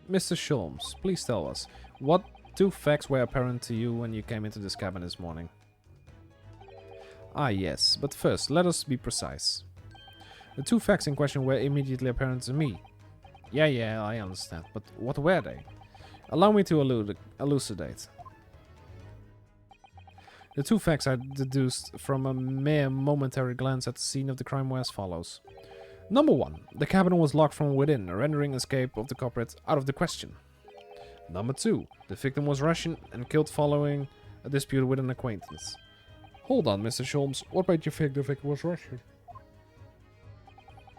Mr. Sholmes, please tell us, what 2 facts were apparent to you when you came into this cabin this morning? Ah yes, but first, let us be precise. The 2 facts in question were immediately apparent to me. Yeah, I understand, but what were they? Allow me to elucidate. The 2 facts I deduced from a mere momentary glance at the scene of the crime were as follows. Number 1. The cabin was locked from within, rendering escape of the culprit out of the question. Number 2. The victim was Russian and killed following a dispute with an acquaintance. Hold on, Mr. Sholmes. What made you think the victim was Russian?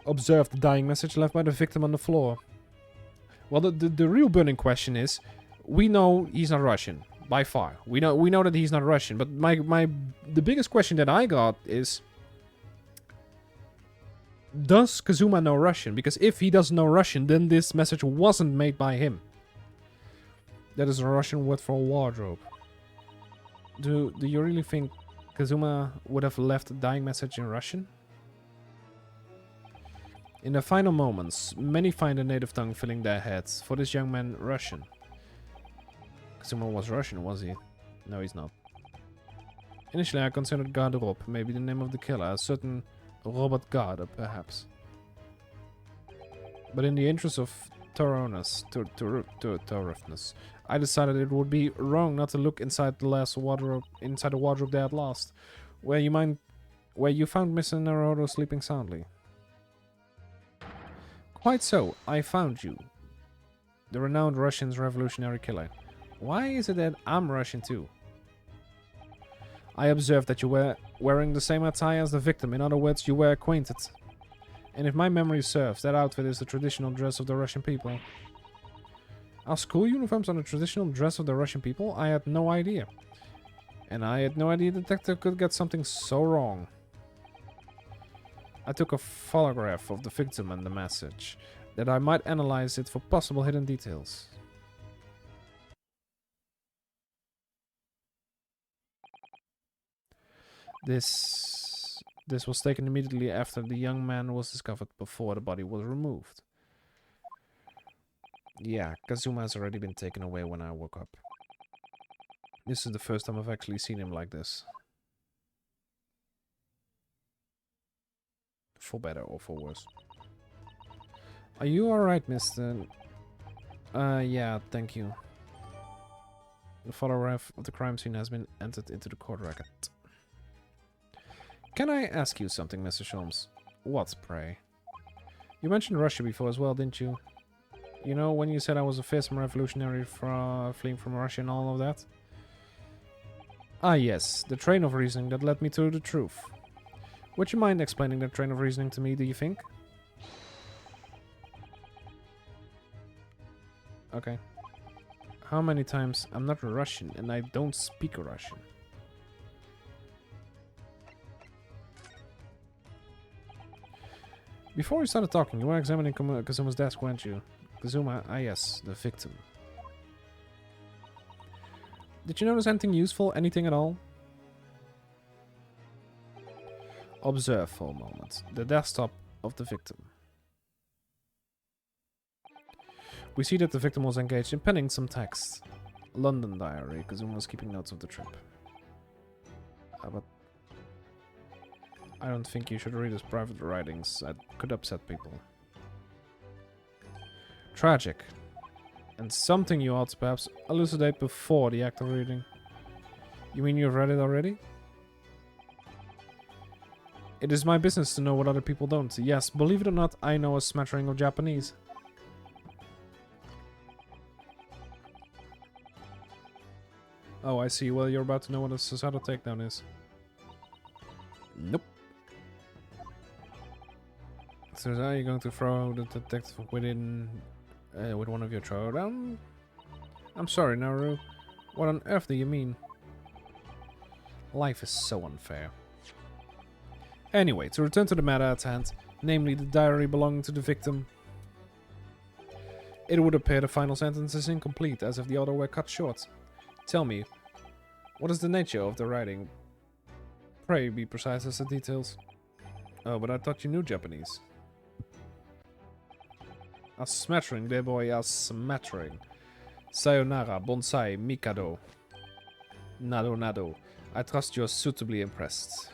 Observe the dying message left by the victim on the floor. Well, the real burning question is, we know he's not Russian, by far. We know that he's not Russian, but the biggest question that I got is, does Kazuma know Russian? Because if he doesn't know Russian, then this message wasn't made by him. That is a Russian word for wardrobe. Do you really think Kazuma would have left a dying message in Russian? In the final moments, many find a native tongue filling their heads. For this young man, Russian. Kazuma was Russian, was he? No, he's not. Initially, I considered Garderop, maybe the name of the killer, a certain robot god, perhaps. But in the interest of thoroughness, I decided it would be wrong not to look inside the wardrobe they had lost, where you found Mr. Naruto sleeping soundly. Quite so, I found you, the renowned Russian's revolutionary killer. Why is it that I'm Russian too? I observed that you were wearing the same attire as the victim. In other words, you were acquainted. And if my memory serves, that outfit is the traditional dress of the Russian people. Are school uniforms on the traditional dress of the Russian people? I had no idea. And I had no idea the detective could get something so wrong. I took a photograph of the victim and the message, that I might analyze it for possible hidden details. This was taken immediately after the young man was discovered, before the body was removed. Yeah, Kazuma has already been taken away when I woke up. This is the first time I've actually seen him like this. For better or for worse. Are you alright, Mr. Yeah, thank you. The photograph of the crime scene has been entered into the court record. Can I ask you something, Mr. Sholmes? What, pray? You mentioned Russia before as well, didn't you? You know, when you said I was a fearsome revolutionary fleeing from Russia and all of that? Ah, yes, the train of reasoning that led me to the truth. Would you mind explaining that train of reasoning to me, do you think? Okay. How many times? I'm not Russian and I don't speak Russian. Before we started talking, you were examining Kazuma's desk, weren't you? Kazuma, ah yes, the victim. Did you notice anything useful, anything at all? Observe for a moment the desktop of the victim. We see that the victim was engaged in penning some text. London diary. Kazuma was keeping notes of the trip. But I don't think you should read his private writings. That could upset people. Tragic. And something you ought to perhaps elucidate before the act of reading. You mean you've read it already? It is my business to know what other people don't. Yes, believe it or not, I know a smattering of Japanese. Oh, I see. Well, you're about to know what a societal takedown is. Nope. So are you going to throw the detective within with one of your throwdown? I'm sorry, Naru. What on earth do you mean? Life is so unfair. Anyway, to return to the matter at hand, namely the diary belonging to the victim. It would appear the final sentence is incomplete, as if the order were cut short. Tell me, what is the nature of the writing? Pray be precise as the details. Oh, but I thought you knew Japanese. A smattering, dear boy, a smattering. Sayonara, bonsai, mikado. Nado, nado. I trust you're suitably impressed.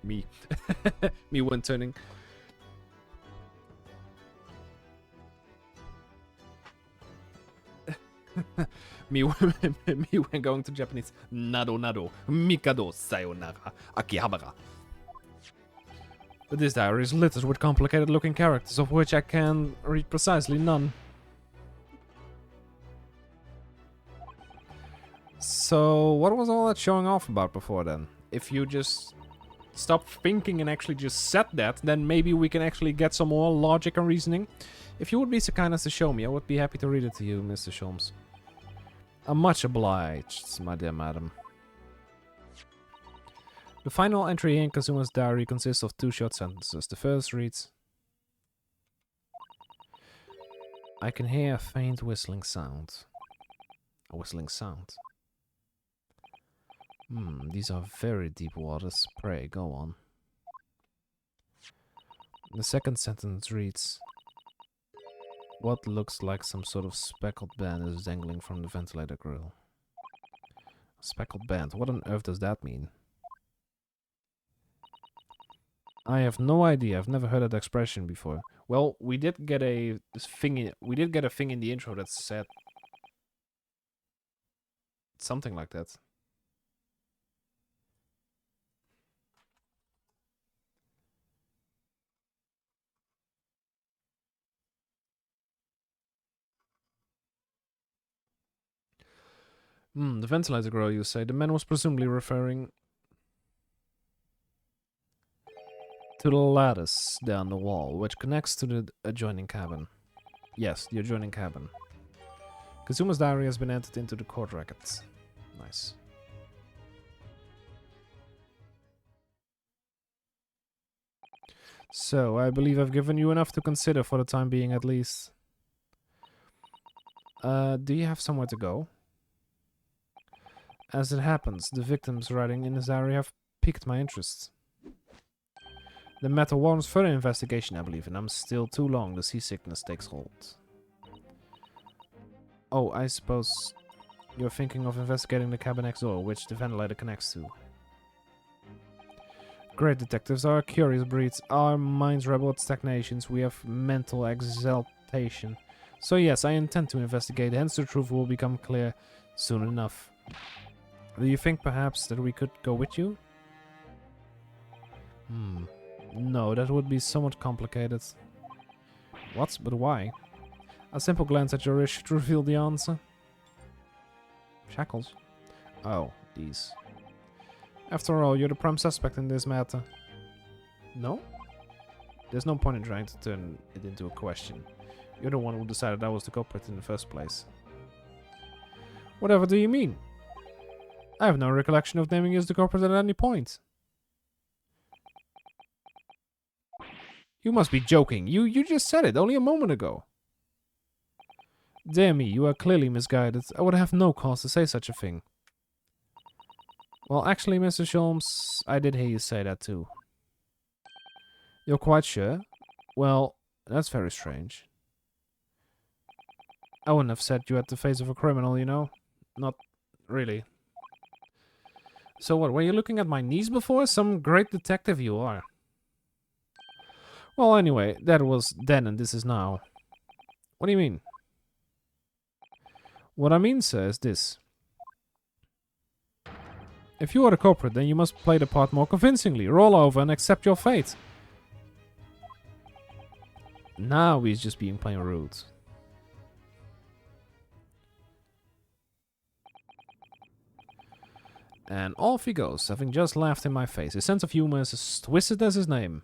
Me. Me when turning. me when going to Japanese. Nado, nado. Mikado, sayonara. Akihabara. But this diary is littered with complicated looking characters, of which I can read precisely none. So, what was all that showing off about before then? If you just stop thinking and actually just said that, then maybe we can actually get some more logic and reasoning. If you would be so kind as to show me, I would be happy to read it to you, Mr. Sholmes. I'm much obliged, my dear madam. The final entry in Kazuma's diary consists of 2 short sentences. The first reads, I can hear a faint whistling sound. A whistling sound. These are very deep waters. Pray, go on. The second sentence reads, what looks like some sort of speckled band is dangling from the ventilator grill. A speckled band? What on earth does that mean? I have no idea. I've never heard that expression before. Well, we did get a thing in the intro that said something like that. The ventilator girl, you say. The man was presumably referring to the lattice down the wall, which connects to the adjoining cabin. Yes, the adjoining cabin. Kazuma's diary has been entered into the court records. Nice. So, I believe I've given you enough to consider for the time being, at least. Do you have somewhere to go? As it happens, the victims writing in his diary have piqued my interest. The matter warrants further investigation, I believe, and I'm still too long. The seasickness takes hold. Oh, I suppose you're thinking of investigating the cabin next door, which the ventilator connects to. Great detectives are a curious breed. Our minds rebel at stagnations. We have mental exaltation. So yes, I intend to investigate, hence the truth will become clear soon enough. Do you think perhaps that we could go with you? No, that would be somewhat complicated. What? But why? A simple glance at your wrist should reveal the answer. Shackles? Oh, these. After all, you're the prime suspect in this matter. No? There's no point in trying to turn it into a question. You're the one who decided I was the culprit in the first place. Whatever do you mean? I have no recollection of naming you as the culprit at any point. You must be joking. You just said it only a moment ago. Dear me, you are clearly misguided. I would have no cause to say such a thing. Well, actually, Mr. Sholmes, I did hear you say that too. You're quite sure? Well, that's very strange. I wouldn't have said you had the face of a criminal, you know? Not really. So what, were you looking at my niece before? Some great detective you are. Well, anyway, that was then and this is now. What do you mean? What I mean, sir, is this. If you are the culprit, then you must play the part more convincingly. Roll over and accept your fate. Now he's just being plain rude. And off he goes, having just laughed in my face. His sense of humor is as twisted as his name.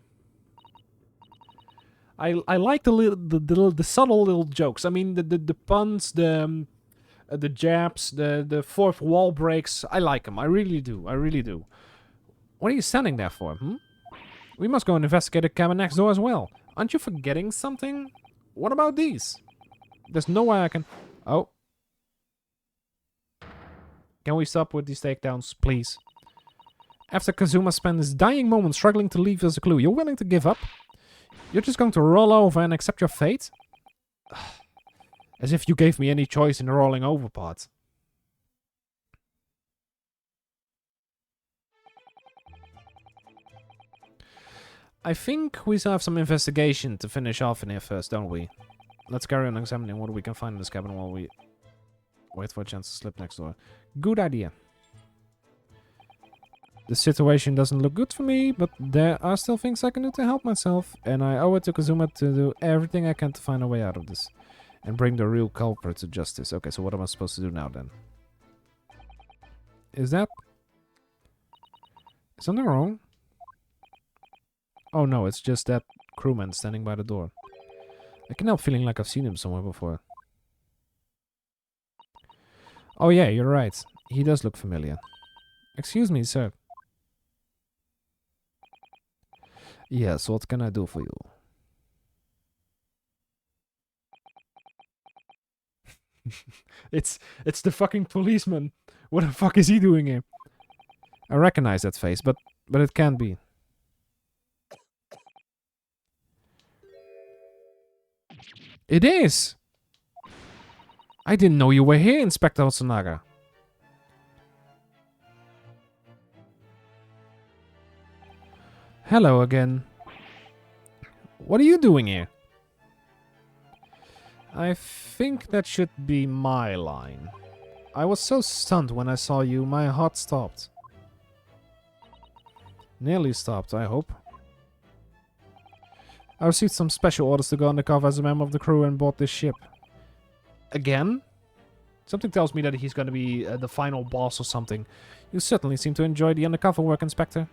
I like the subtle little jokes. I mean, the puns, the jabs, the fourth wall breaks. I like them. I really do. I really do. What are you standing there for, We must go and investigate the cabin next door as well. Aren't you forgetting something? What about these? There's no way I can... Oh. Can we stop with these takedowns, please? After Kazuma spent his dying moments struggling to leave us a clue, you're willing to give up? You're just going to roll over and accept your fate? As if you gave me any choice in the rolling over part. I think we still have some investigation to finish off in here first, don't we? Let's carry on examining what we can find in this cabin while we wait for a chance to slip next door. Good idea. The situation doesn't look good for me, but there are still things I can do to help myself, and I owe it to Kazuma to do everything I can to find a way out of this. And bring the real culprit to justice. Okay, so what am I supposed to do now then? Is something wrong? Oh no, it's just that crewman standing by the door. I can't help feeling like I've seen him somewhere before. Oh yeah, you're right. He does look familiar. Excuse me, sir. Yes, what can I do for you? It's the fucking policeman. What the fuck is he doing here? I recognize that face, but it can't be. It is! I didn't know you were here, Inspector Otsunaga. Hello again. What are you doing here? I think that should be my line. I was so stunned when I saw you, my heart stopped. Nearly stopped, I hope. I received some special orders to go undercover as a member of the crew and board this ship. Again? Something tells me that he's going to be the final boss or something. You certainly seem to enjoy the undercover work, Inspector.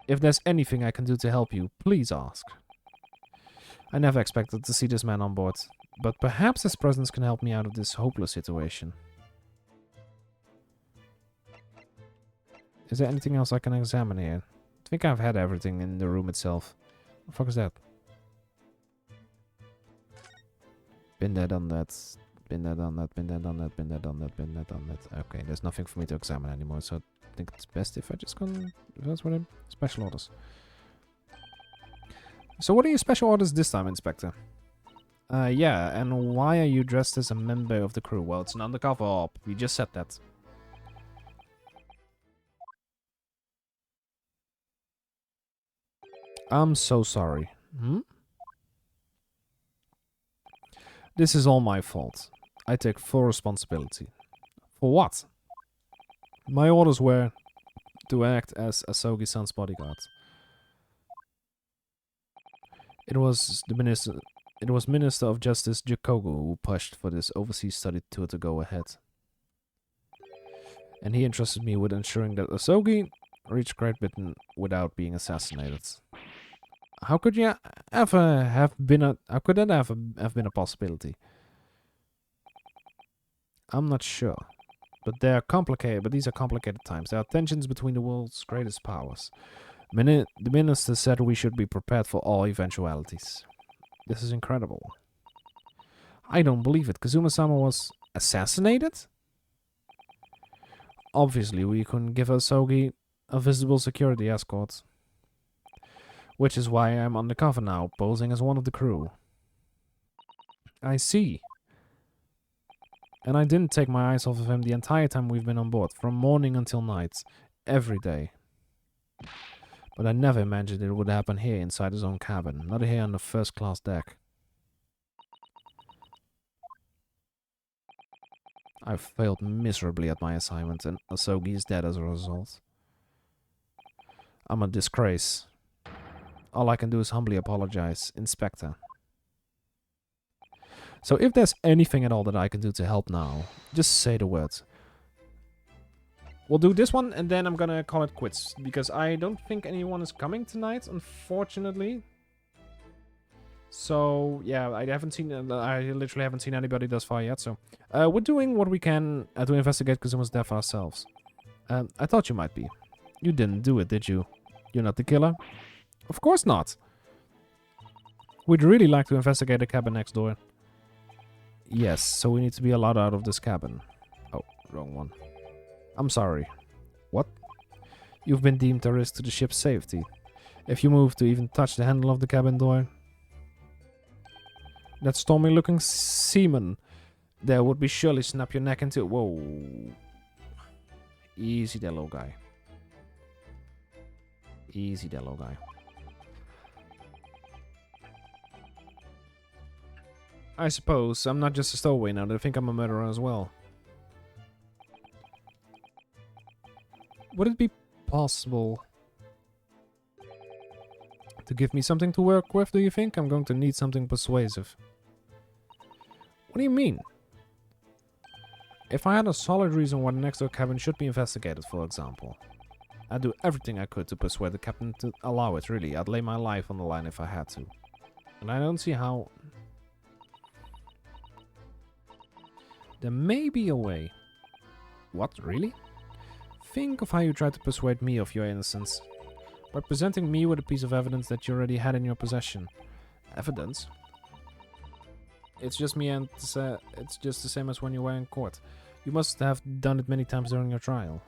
If there's anything I can do to help you, please ask. I never expected to see this man on board, but perhaps his presence can help me out of this hopeless situation. Is there anything else I can examine here? I think I've had everything in the room itself. What the fuck is that? Been there, done that. Been there, done that. Been there, done that. Been there, done that. Been there, done that. Okay, there's nothing for me to examine anymore, so I think it's best if I just go reverse with him. Special orders. So what are your special orders this time, Inspector? Yeah, and why are you dressed as a member of the crew? Well, it's an undercover op. We just said that. I'm so sorry. This is all my fault. I take full responsibility. For what? My orders were to act as Asogi-san's bodyguard. It was Minister of Justice Jakogu who pushed for this overseas study tour to go ahead. And he entrusted me with ensuring that Asogi reached Great Britain without being assassinated. How could you ever have been how could that ever have been a possibility? I'm not sure. But these are complicated times. There are tensions between the world's greatest powers. The minister said we should be prepared for all eventualities. This is incredible. I don't believe it. Kazuma-sama was assassinated? Obviously, we couldn't give Asogi a visible security escort. Which is why I'm undercover now, posing as one of the crew. I see. And I didn't take my eyes off of him the entire time we've been on board, from morning until night, every day. But I never imagined it would happen here inside his own cabin, not here on the first-class deck. I failed miserably at my assignment, and Asogi is dead as a result. I'm a disgrace. All I can do is humbly apologize, Inspector. So if there's anything at all that I can do to help now, just say the words. We'll do this one, and then I'm gonna call it quits, because I don't think anyone is coming tonight, unfortunately. So, yeah, I literally haven't seen anybody thus far yet, so... we're doing what we can to investigate Kazuma's death ourselves. I thought you might be. You didn't do it, did you? You're not the killer? Of course not. We'd really like to investigate the cabin next door. Yes, so we need to be allowed out of this cabin. Oh, wrong one. I'm sorry. What? You've been deemed a risk to the ship's safety. If you move to even touch the handle of the cabin door... That stormy-looking seaman there would be surely snap your neck into... Whoa. Easy there, little guy. Easy there, little guy. I suppose I'm not just a stowaway now. They think I'm a murderer as well. Would it be possible to give me something to work with, do you think? I'm going to need something persuasive. What do you mean? If I had a solid reason why the next door cabin should be investigated, for example, I'd do everything I could to persuade the captain to allow it, really. I'd lay my life on the line if I had to. And I don't see how... There may be a way. What, really? Think of how you tried to persuade me of your innocence. By presenting me with a piece of evidence that you already had in your possession. Evidence? It's just me and it's just the same as when you were in court. You must have done it many times during your trial.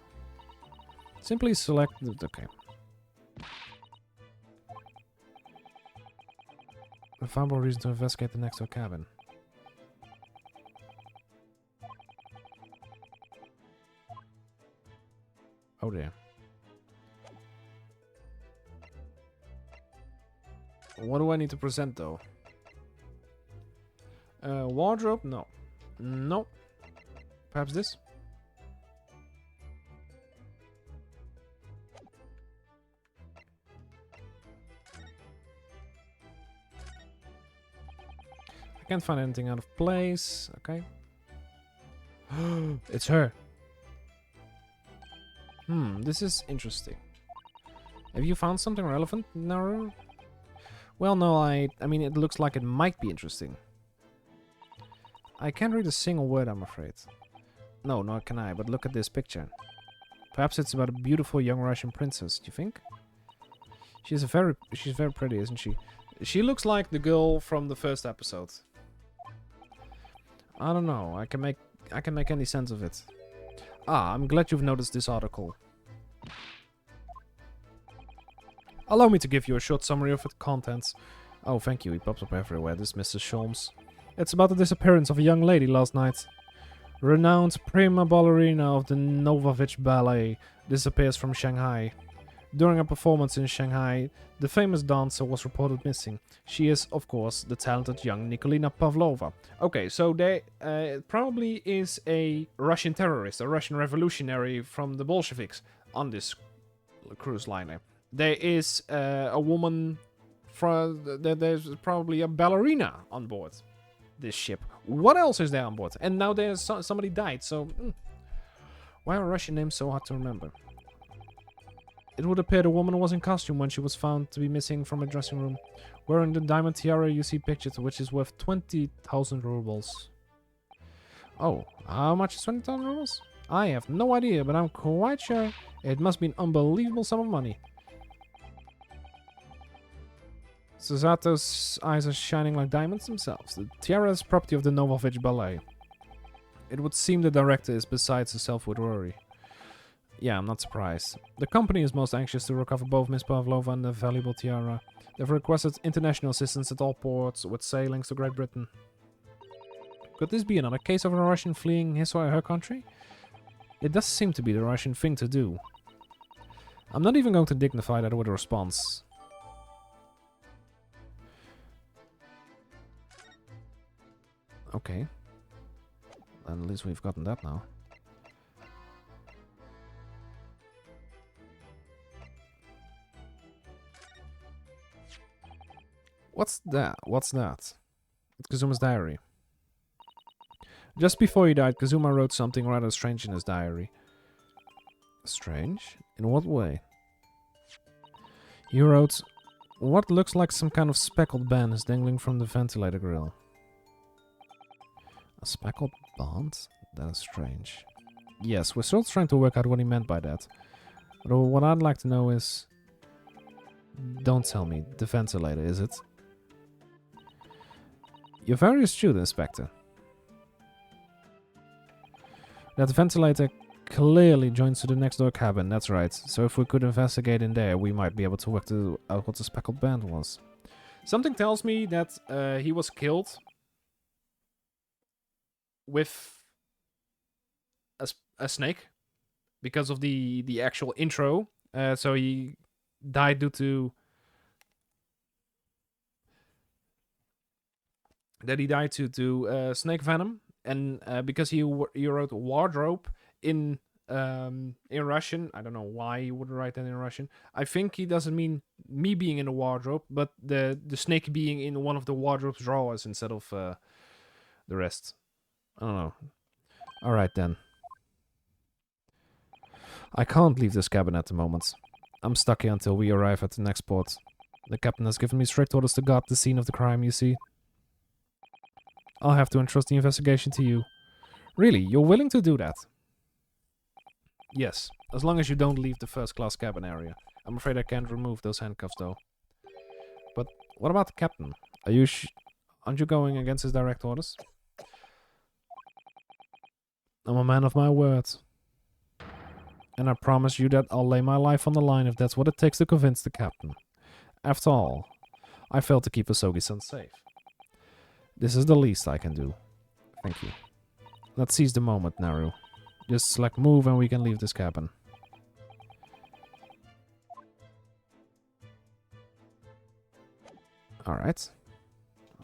Simply select... Okay. A viable reason to investigate the next door cabin. Oh dear. What do I need to present though? Wardrobe? No. No. Perhaps this? I can't find anything out of place. Okay. It's her. This is interesting. Have you found something relevant, Naru? Well, no, I mean, it looks like it might be interesting. I can't read a single word, I'm afraid. No, nor can I, but look at this picture. Perhaps it's about a beautiful young Russian princess, do you think? She's very pretty, isn't she? She looks like the girl from the first episode. I don't know, I can make any sense of it. Ah, I'm glad you've noticed this article. Allow me to give you a short summary of its contents. Oh, thank you, he pops up everywhere, this Mrs. Sholmes. It's about the disappearance of a young lady last night. Renowned prima ballerina of the Novovich Ballet disappears from Shanghai. During a performance in Shanghai, the famous dancer was reported missing. She is, of course, the talented young Nikolina Pavlova. Okay, so there probably is a Russian terrorist, a Russian revolutionary from the Bolsheviks on this cruise liner. There is a woman there's probably a ballerina on board this ship. What else is there on board? And now there's somebody died, so... Why are Russian names so hard to remember? It would appear the woman was in costume when she was found to be missing from a dressing room. Wearing the diamond tiara you see pictured, which is worth 20,000 rubles. Oh, how much is 20,000 rubles? I have no idea, but I'm quite sure it must be an unbelievable sum of money. Susato's eyes are shining like diamonds themselves. The tiara is property of the Novovich Ballet. It would seem the director is besides herself with worry. Yeah, I'm not surprised. The company is most anxious to recover both Miss Pavlova and the valuable tiara. They've requested international assistance at all ports with sailings to Great Britain. Could this be another case of a Russian fleeing his or her country? It does seem to be the Russian thing to do. I'm not even going to dignify that with a response. Okay. At least we've gotten that now. What's that? What's that? It's Kazuma's diary. Just before he died, Kazuma wrote something rather strange in his diary. Strange? In what way? He wrote, what looks like some kind of speckled band is dangling from the ventilator grill. A speckled band? That is strange. Yes, we're still trying to work out what he meant by that. But what I'd like to know is... Don't tell me, the ventilator, is it? You're very astute, Inspector. That ventilator clearly joins to the next door cabin, that's right. So if we could investigate in there, we might be able to work out what the speckled band was. Something tells me that he was killed with a snake because of the actual intro. So he died due to... That he died to snake venom, and because he wrote wardrobe in Russian. I don't know why he would write that in Russian. I think he doesn't mean me being in a wardrobe, but the snake being in one of the wardrobe's drawers instead of the rest. I don't know. All right then. I can't leave this cabin at the moment. I'm stuck here until we arrive at the next port. The captain has given me strict orders to guard the scene of the crime, you see. I'll have to entrust the investigation to you. Really, you're willing to do that? Yes, as long as you don't leave the first-class cabin area. I'm afraid I can't remove those handcuffs, though. But what about the captain? Aren't you going against his direct orders? I'm a man of my word. And I promise you that I'll lay my life on the line if that's what it takes to convince the captain. After all, I failed to keep Asogi-san safe. This is the least I can do. Thank you. Let's seize the moment, Naru. Just select move and we can leave this cabin. Alright.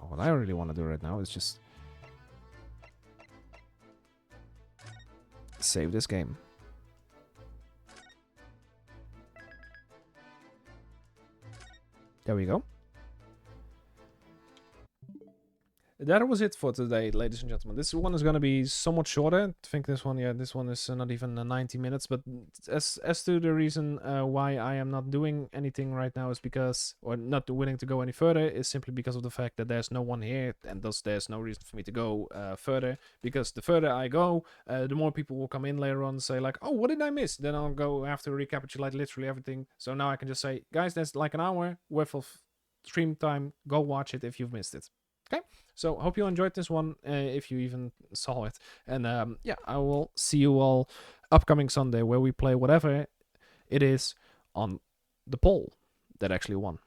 What I really want to do right now is just save this game. There we go. That was it for today, ladies and gentlemen. This one is going to be somewhat shorter. I think this one, yeah, this one is not even 90 minutes. But as to the reason why I am not doing anything right now is because, or not willing to go any further, is simply because of the fact that there's no one here, and thus there's no reason for me to go further. Because the further I go, the more people will come in later on and say like, oh, what did I miss? Then I'll go after recapitulate literally everything. So now I can just say, guys, there's like an hour worth of stream time. Go watch it if you've missed it. Okay, so hope you enjoyed this one, if you even saw it. And yeah, I will see you all upcoming Sunday where we play whatever it is on the poll that actually won.